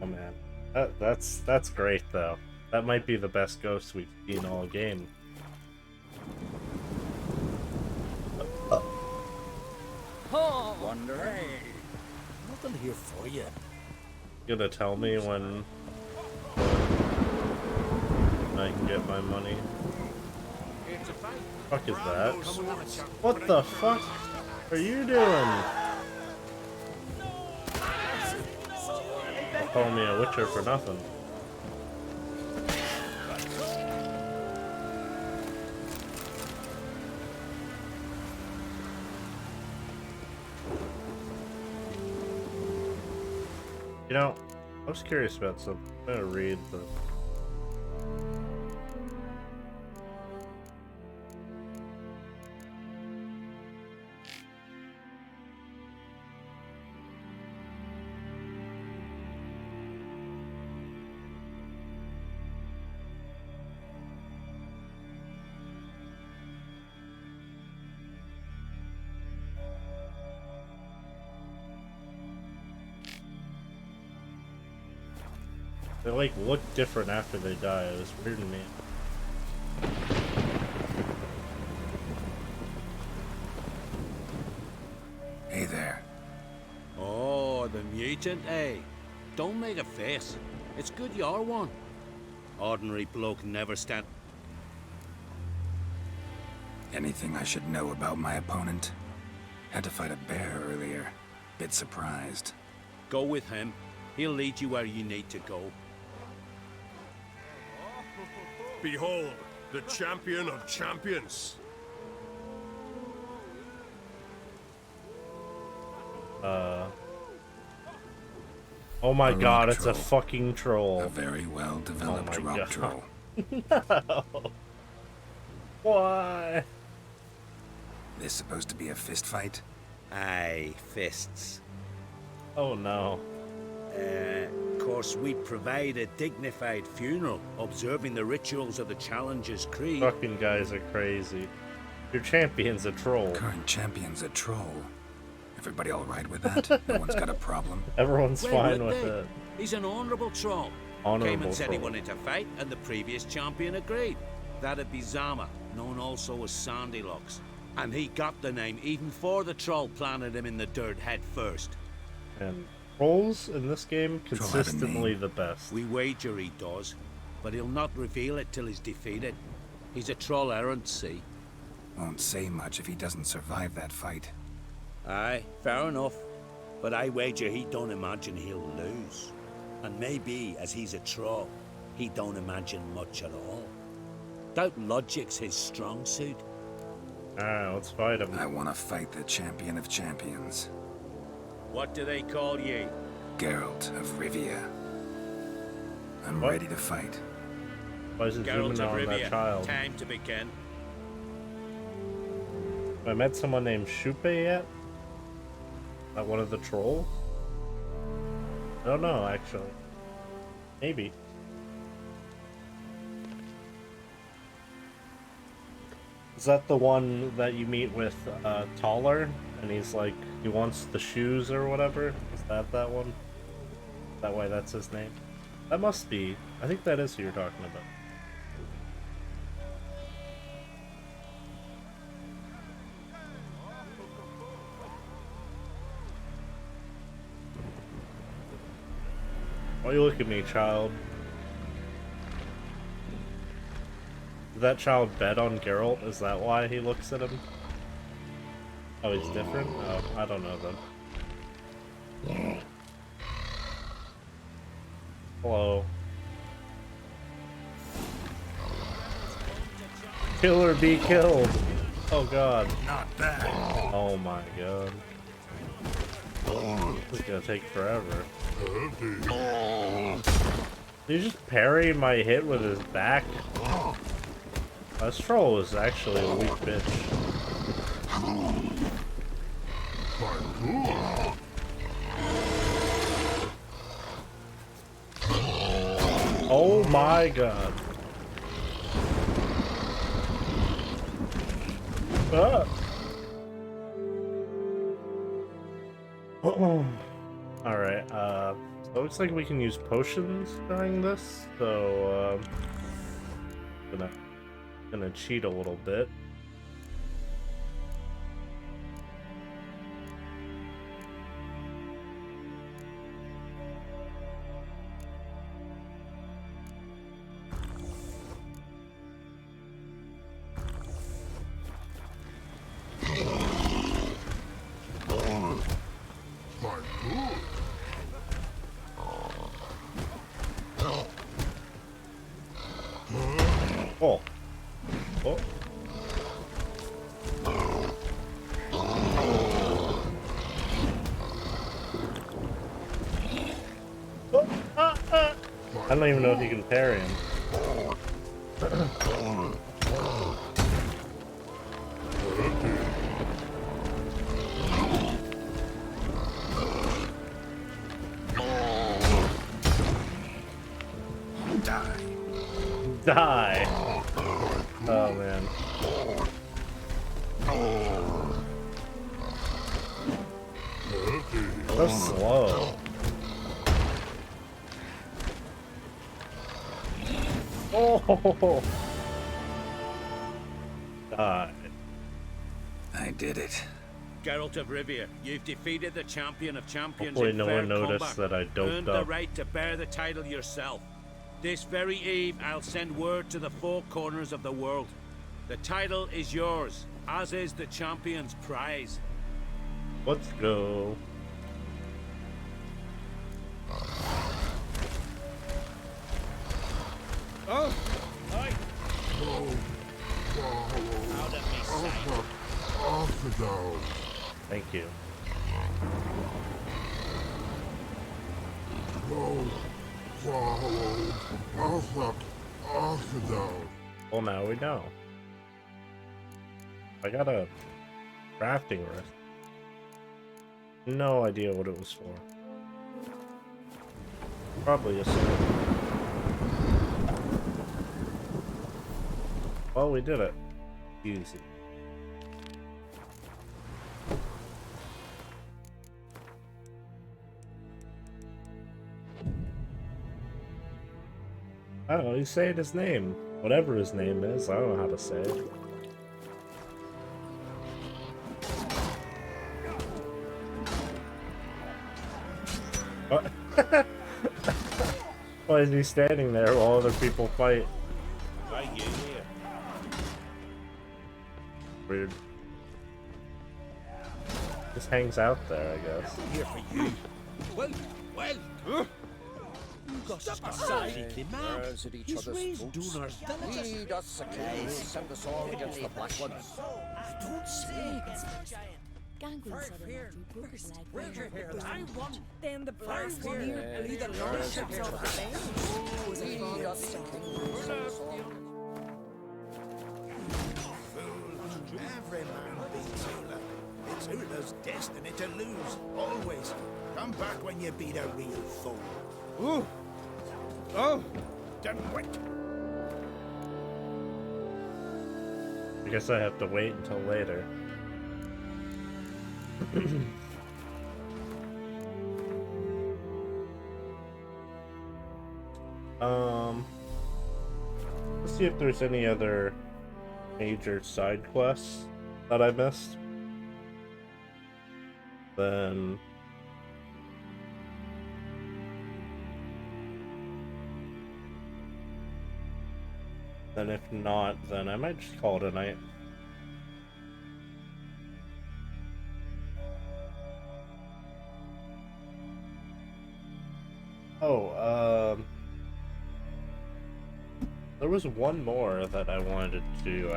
Oh man, that's great though. That might be the best ghost we've seen all game. Wonder. Hey, nothing here for you. You gonna tell me when I can get my money? Fuck is that? What the fuck are you doing? Call me a witcher for nothing. You know, I was curious about something. I'm gonna read the... They like look different after they die. It was weird to me. Hey there. Oh, the mutant, eh? Don't make a face. It's good you're one. Ordinary bloke never stand. Anything I should know about my opponent? Had to fight a bear earlier. Bit surprised. Go with him. He'll lead you where you need to go. Behold, the champion of champions. Oh my A god, rock it's troll. a fucking troll. A very well-developed Oh my rock God. troll. No. Why? This supposed to be a fist fight? Aye, fists. Oh no. Of course, we provide a dignified funeral, observing the rituals of the Challenger's Creed. Fucking guys are crazy. Your champion's a troll. Current champion's a troll. Everybody all right with that? No one's got a problem? Everyone's Why fine would with they? it. He's an honourable troll. Honourable Came and said he troll. wanted to fight, and the previous champion agreed. That'd be Zama, known also as Sandylocks. And he got the name even before the troll planted him in the dirt head first. And trolls in this game consistently the best. We wager he does, but he'll not reveal it till he's defeated. He's a troll errant, see? Won't say much if he doesn't survive that fight. Aye, fair enough. But I wager he don't imagine he'll lose. And maybe, as he's a troll, he don't imagine much at all. Doubt logic's his strong suit. Alright, let's fight him. I want to fight the champion of champions. What do they call ye? Geralt of Rivia. I'm What? ready to fight. Why is it Geralt zooming of on Rivia. that child? Time to begin. Have I met someone named Shupe yet? Not one of the trolls? I don't know, actually. Maybe. Is that the one that you meet with Taller? And he's like, he wants the shoes or whatever? Is that one? That way that's his name? That must be. I think that is who you're talking about. Why you look at me, child? Did that child bet on Geralt? Is that why he looks at him? Oh, he's different? Oh, I don't know then. Hello. Kill or be killed. Oh god. Not bad. Oh my god. This is gonna take forever. Did he just parry my hit with his back? This troll is actually a weak bitch. Oh my god. Ah. Alright, so it looks like we can use potions during this, so gonna cheat a little bit. Oh. Oh. I don't even know if you can parry him. Die. Oh man. So slow. Oh! God. I did it. Geralt of Rivia, you've defeated the champion of champions Hopefully in no fair one noticed combat. that I doped Earned the up. right to bear the title yourself. This very eve, I'll send word to the four corners of the world. The title is yours, as is the champion's prize. Let's go. Oh! Oi! Out of me sight. Thank you. Well, now we know. I got a crafting wrist. No idea what it was for. Probably a sword. Well, we did it. Easy. I don't know, he's saying his name. Whatever his name is, I don't know how to say it. What? Why is he standing there while other people fight? Why you here? Weird. Just hangs out there, I guess. Here for you. Well. Stop aside, man. He's raised Dunar's villages. Lead us, Achilles. Send us all against the Black Ones. Don't say Gangrene said I want then the blast near the lordships of the Lead us, Every man beats Ula. It's Ula's destiny to lose, always. Come back when you beat a real fool. Ooh! Oh! Done what? I guess I have to wait until later. Let's see if there's any other major side quests that I missed. Then if not, then I might just call it a night. Oh, there was one more that I wanted to do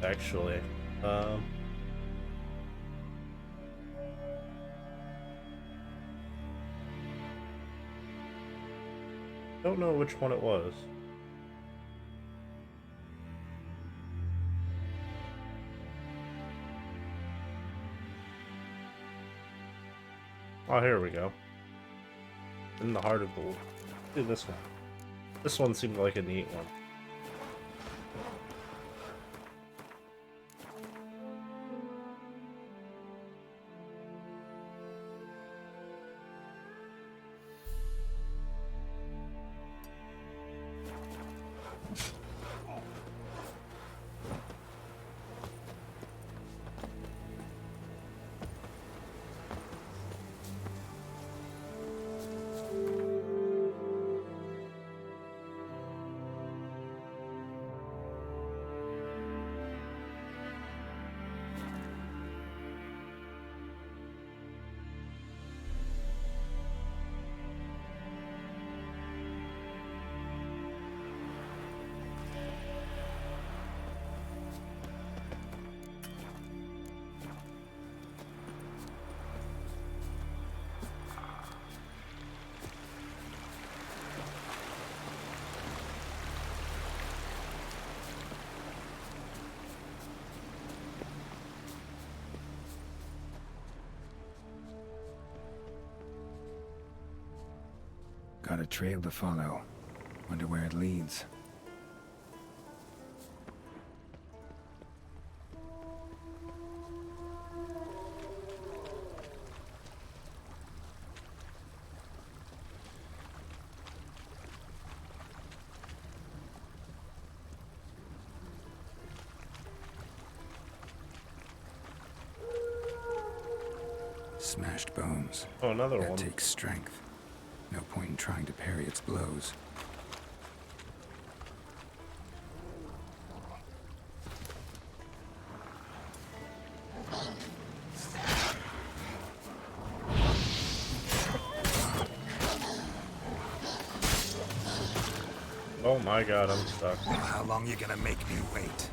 actually. Don't know which one it was. Oh, here we go. In the heart of the... Do this one. This one seemed like a neat one. Got a trail to follow. Wonder where it leads. smashed bones. Oh, another That one. takes strength. No point in trying to parry its blows. Oh my god, I'm stuck. How long you gonna make me wait?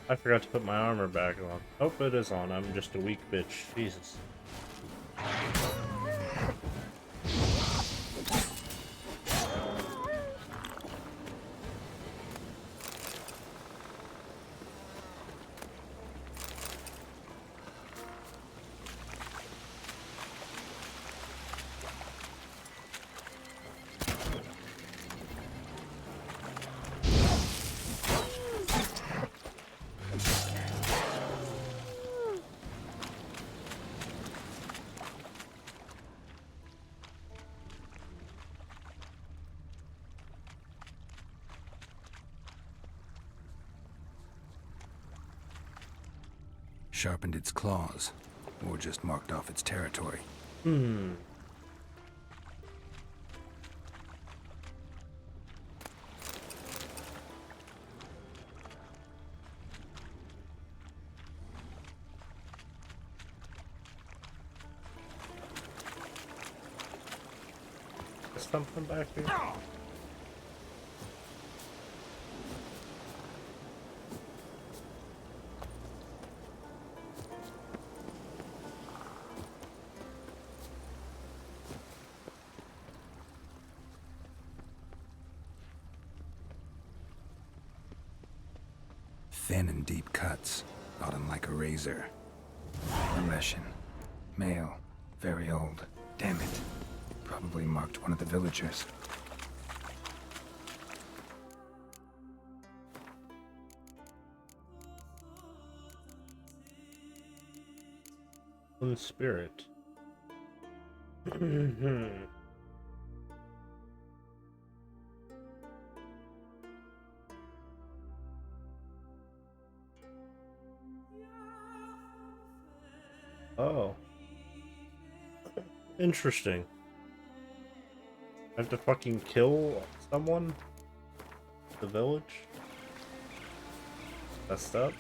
I forgot to put my armor back on. Oh, it is on. I'm just a weak bitch. Jesus. Sharpened its claws, or just marked off its territory. Hmm. There's something back here. Thin and deep cuts, bottom like a razor. A Leshen. Male. Very old. Damn it. Probably marked one of the villagers. One spirit. Oh. Interesting. I have to fucking kill someone? The village? Messed up.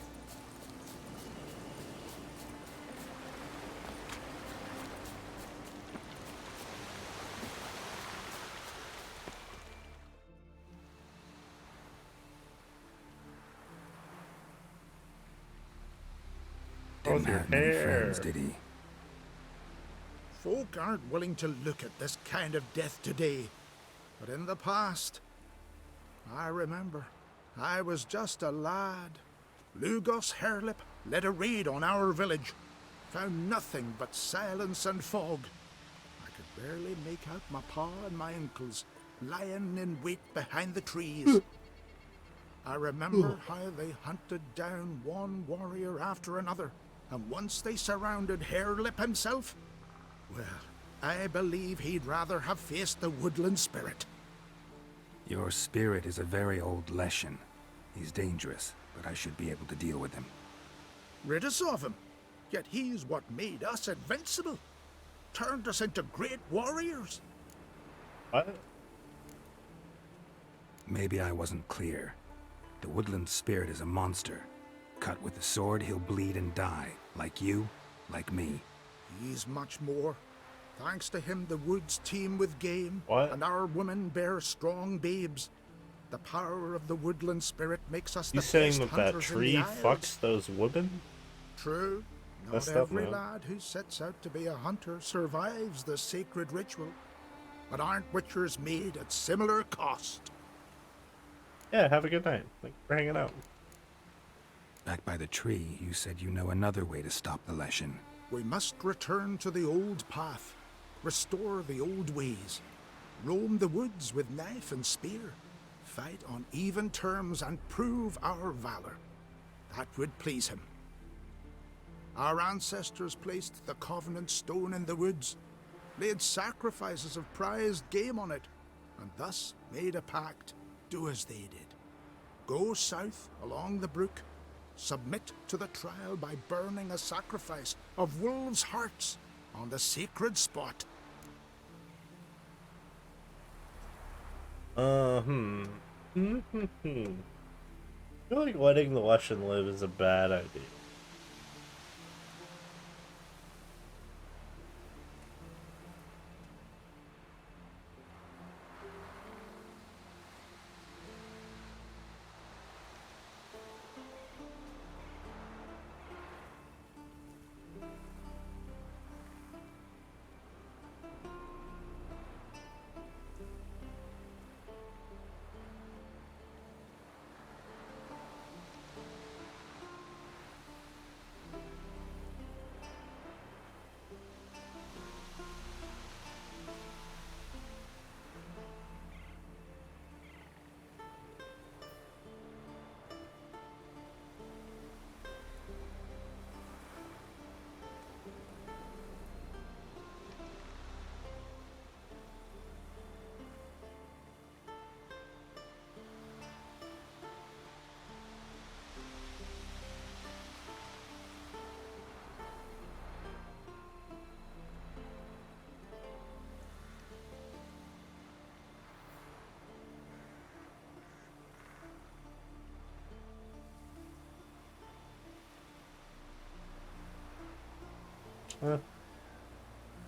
Didn't have many friends, did he? Folk aren't willing to look at this kind of death today. But in the past, I remember, I was just a lad. Lugos Harelip led a raid on our village. Found nothing but silence and fog. I could barely make out my pa and my uncles lying in wait behind the trees. I remember how they hunted down one warrior after another, and once they surrounded Harelip himself, well, I believe he'd rather have faced the woodland spirit. Your spirit is a very old Leshen. He's dangerous, but I should be able to deal with him. Rid us of him. Yet he's what made us invincible. Turned us into great warriors. What? Maybe I wasn't clear. The woodland spirit is a monster. Cut with a sword, he'll bleed and die. Like you, like me. He's much more. Thanks to him, the woods teem with game, what? And our women bear strong babes. The power of the woodland spirit makes us the You saying best that that hunters in tree the Isles. fucks those women? True. Not Messed up, every man. lad who sets out to be a hunter survives the sacred ritual. But aren't witchers made at similar cost? Yeah, have a good night. Thanks for hanging out. Back by the tree, you said you know another way to stop the Leshen. We must return to the old path, restore the old ways, roam the woods with knife and spear, fight on even terms and prove our valor. That would please him. Our ancestors placed the Covenant Stone in the woods, laid sacrifices of prized game on it, and thus made a pact. Do as they did. Go south along the brook, submit to the trial by burning a sacrifice of wolves' hearts on the sacred spot. I feel like letting the Leshen live is a bad idea.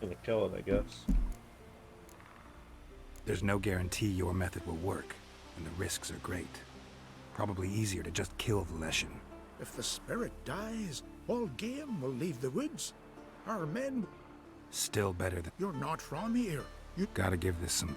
Gonna kill it, I guess. There's no guarantee your method will work, and the risks are great. Probably easier to just kill the Leshen. If the spirit dies, all game will leave the woods. Our men... Still better than... You're not from here. You gotta give this some...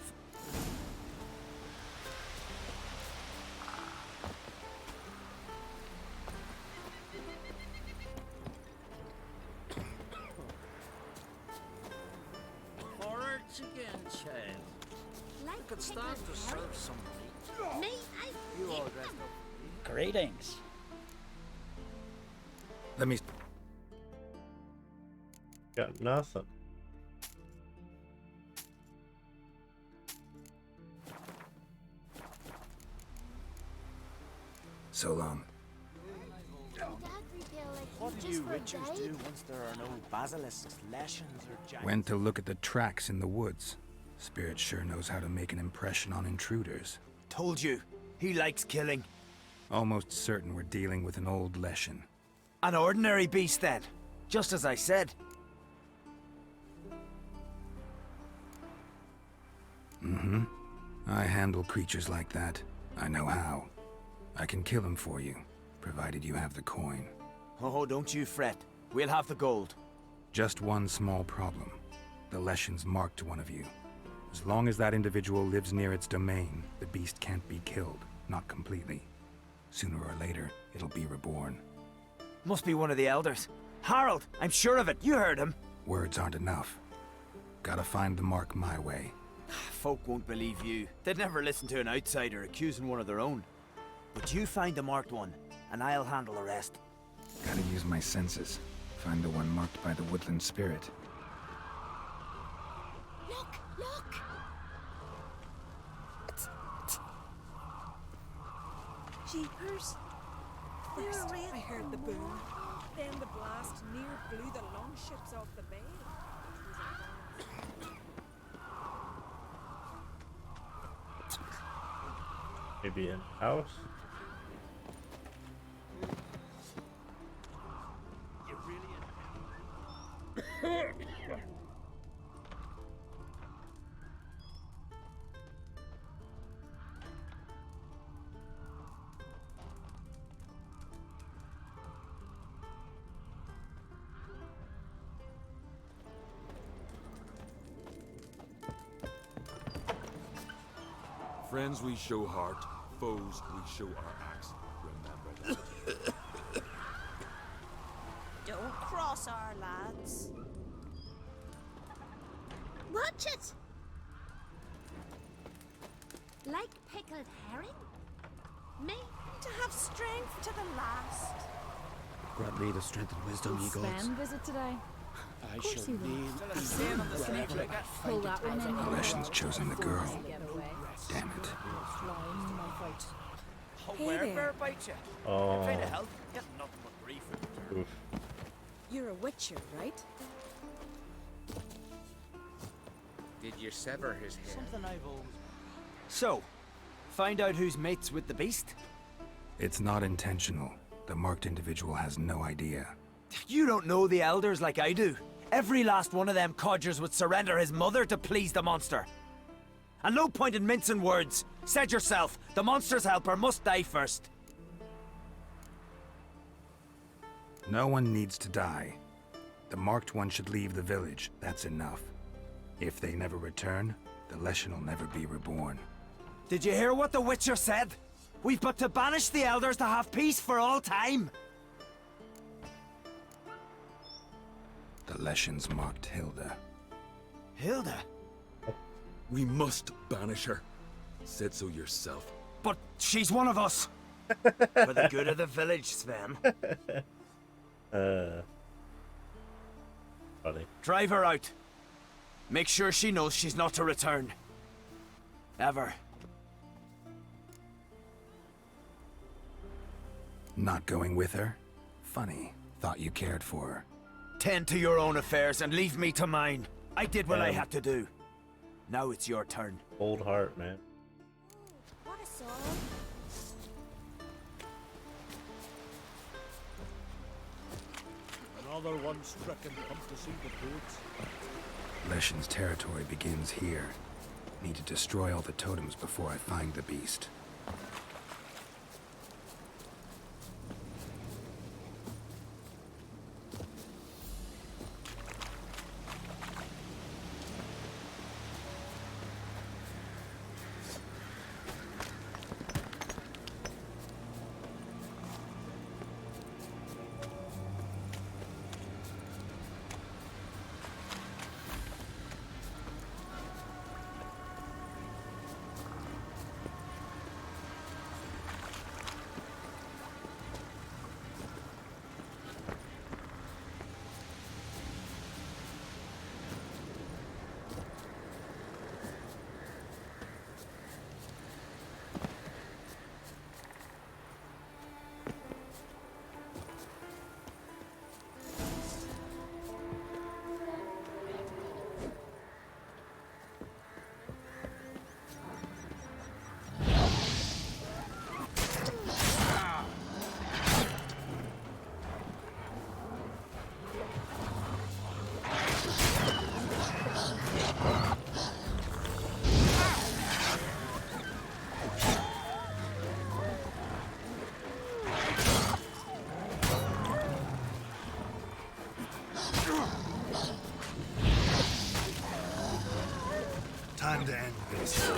Again, child. I could start to serve somebody. Me, You all dressed up. Greetings. Let me... Got nothing. So long. What do you witchers do once there are no basilisks, leshens, or giants? Went to look at the tracks in the woods. Spirit sure knows how to make an impression on intruders. Told you, he likes killing. Almost certain we're dealing with an old Leshen. An ordinary beast then, just as I said. Mm-hmm. I handle creatures like that. I know how. I can kill him for you, provided you have the coin. Oh, don't you fret. We'll have the gold. Just one small problem. The Leshen's marked one of you. As long as that individual lives near its domain, the beast can't be killed. Not completely. Sooner or later, it'll be reborn. Must be one of the elders. Harold, I'm sure of it. You heard him. Words aren't enough. Gotta find the mark my way. Folk won't believe you. They'd never listen to an outsider accusing one of their own. But you find the marked one, and I'll handle the rest. Gotta use my senses. Find the one marked by the woodland spirit. Look, look! Jeepers. First, I heard the boom. Then the blast near blew the longships off the bay. Maybe in house? Friends we show heart, foes we show our axe. Remember that. Don't cross our lads. Watch it! Like pickled herring? Me to have strength to the last. Grant me the strength and wisdom, ye gods. Sven visit today? I shall need Pull that one in. The Leshen's chosen the girl. Damn it. Hey there. Oh. Trying to help. Get nothing but grief in return. Oof. You're a witcher, right? Did you sever his hair? Something I've always... So, find out who's mates with the beast? It's not intentional. The marked individual has no idea. You don't know the elders like I do. Every last one of them codgers would surrender his mother to please the monster. And no point in mincing words. Said yourself, the monster's helper must die first. No one needs to die. The marked one should leave the village. That's enough. If they never return, the Leshen will never be reborn. Did you hear what the Witcher said? We've but to banish the elders to have peace for all time. The Leshen's marked Hilda. Hilda? We must banish her. Said so yourself. But she's one of us. For the good of the village, Sven. Funny. Drive her out. Make sure she knows she's not to return. Ever. Not going with her? Funny. Thought you cared for her. Tend to your own affairs and leave me to mine. I did what I had to do. Now it's your turn. Old heart, man. What a song. Another one stricken come to see the goods. Leshen's territory begins here. Need to destroy all the totems before I find the beast. Time to end this.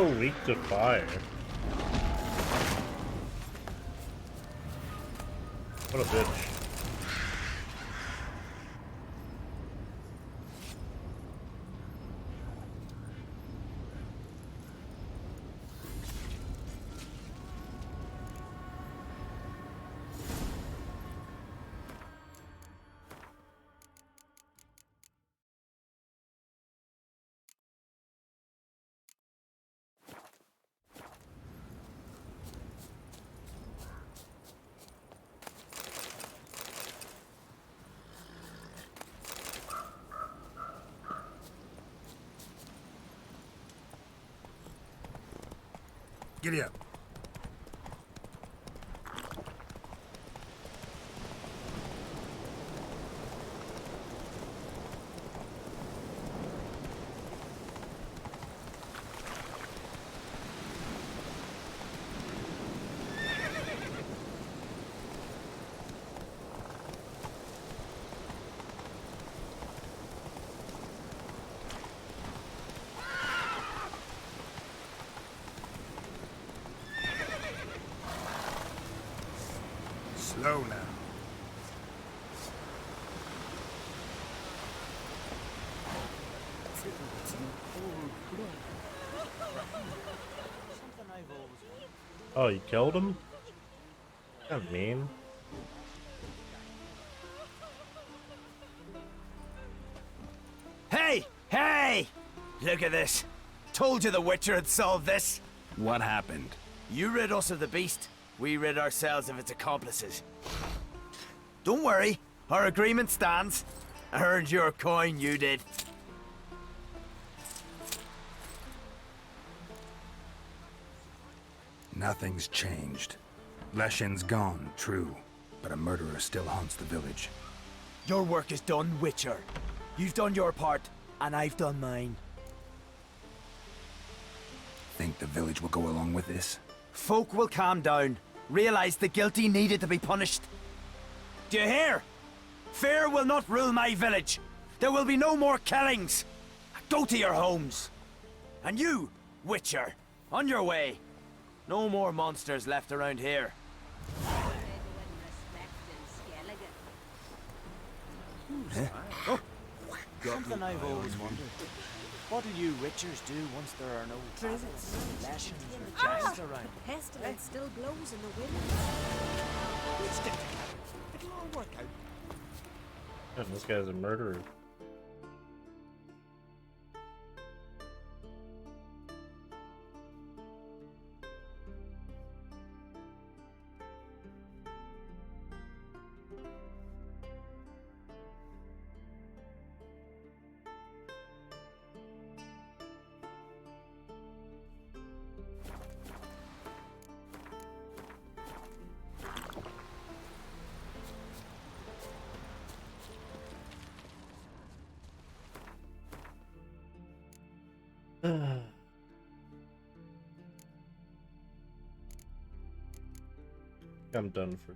so weak to fire. What a bitch. Giddy up. Slow now. Oh, you killed him? That's mean. Hey! Hey! Look at this. Told you the Witcher had solved this. What happened? You rid us of the beast. We rid ourselves of its accomplices. Don't worry. Our agreement stands. I earned your coin, you did. Nothing's changed. Leshin's gone, true, but a murderer still haunts the village. Your work is done, Witcher. You've done your part, and I've done mine. Think the village will go along with this? Folk will calm down, realize the guilty needed to be punished. Do you hear? Fear will not rule my village. There will be no more killings. Go to your homes. And you, Witcher, on your way. No more monsters left around here. Huh? Oh. Something I've always wondered. What'll you Witchers do once there are no druids, lashings, or giants around? The pestilence still blows in the wind. We'll stick together. It'll all work out. Damn, this guy's a murderer. I'm done for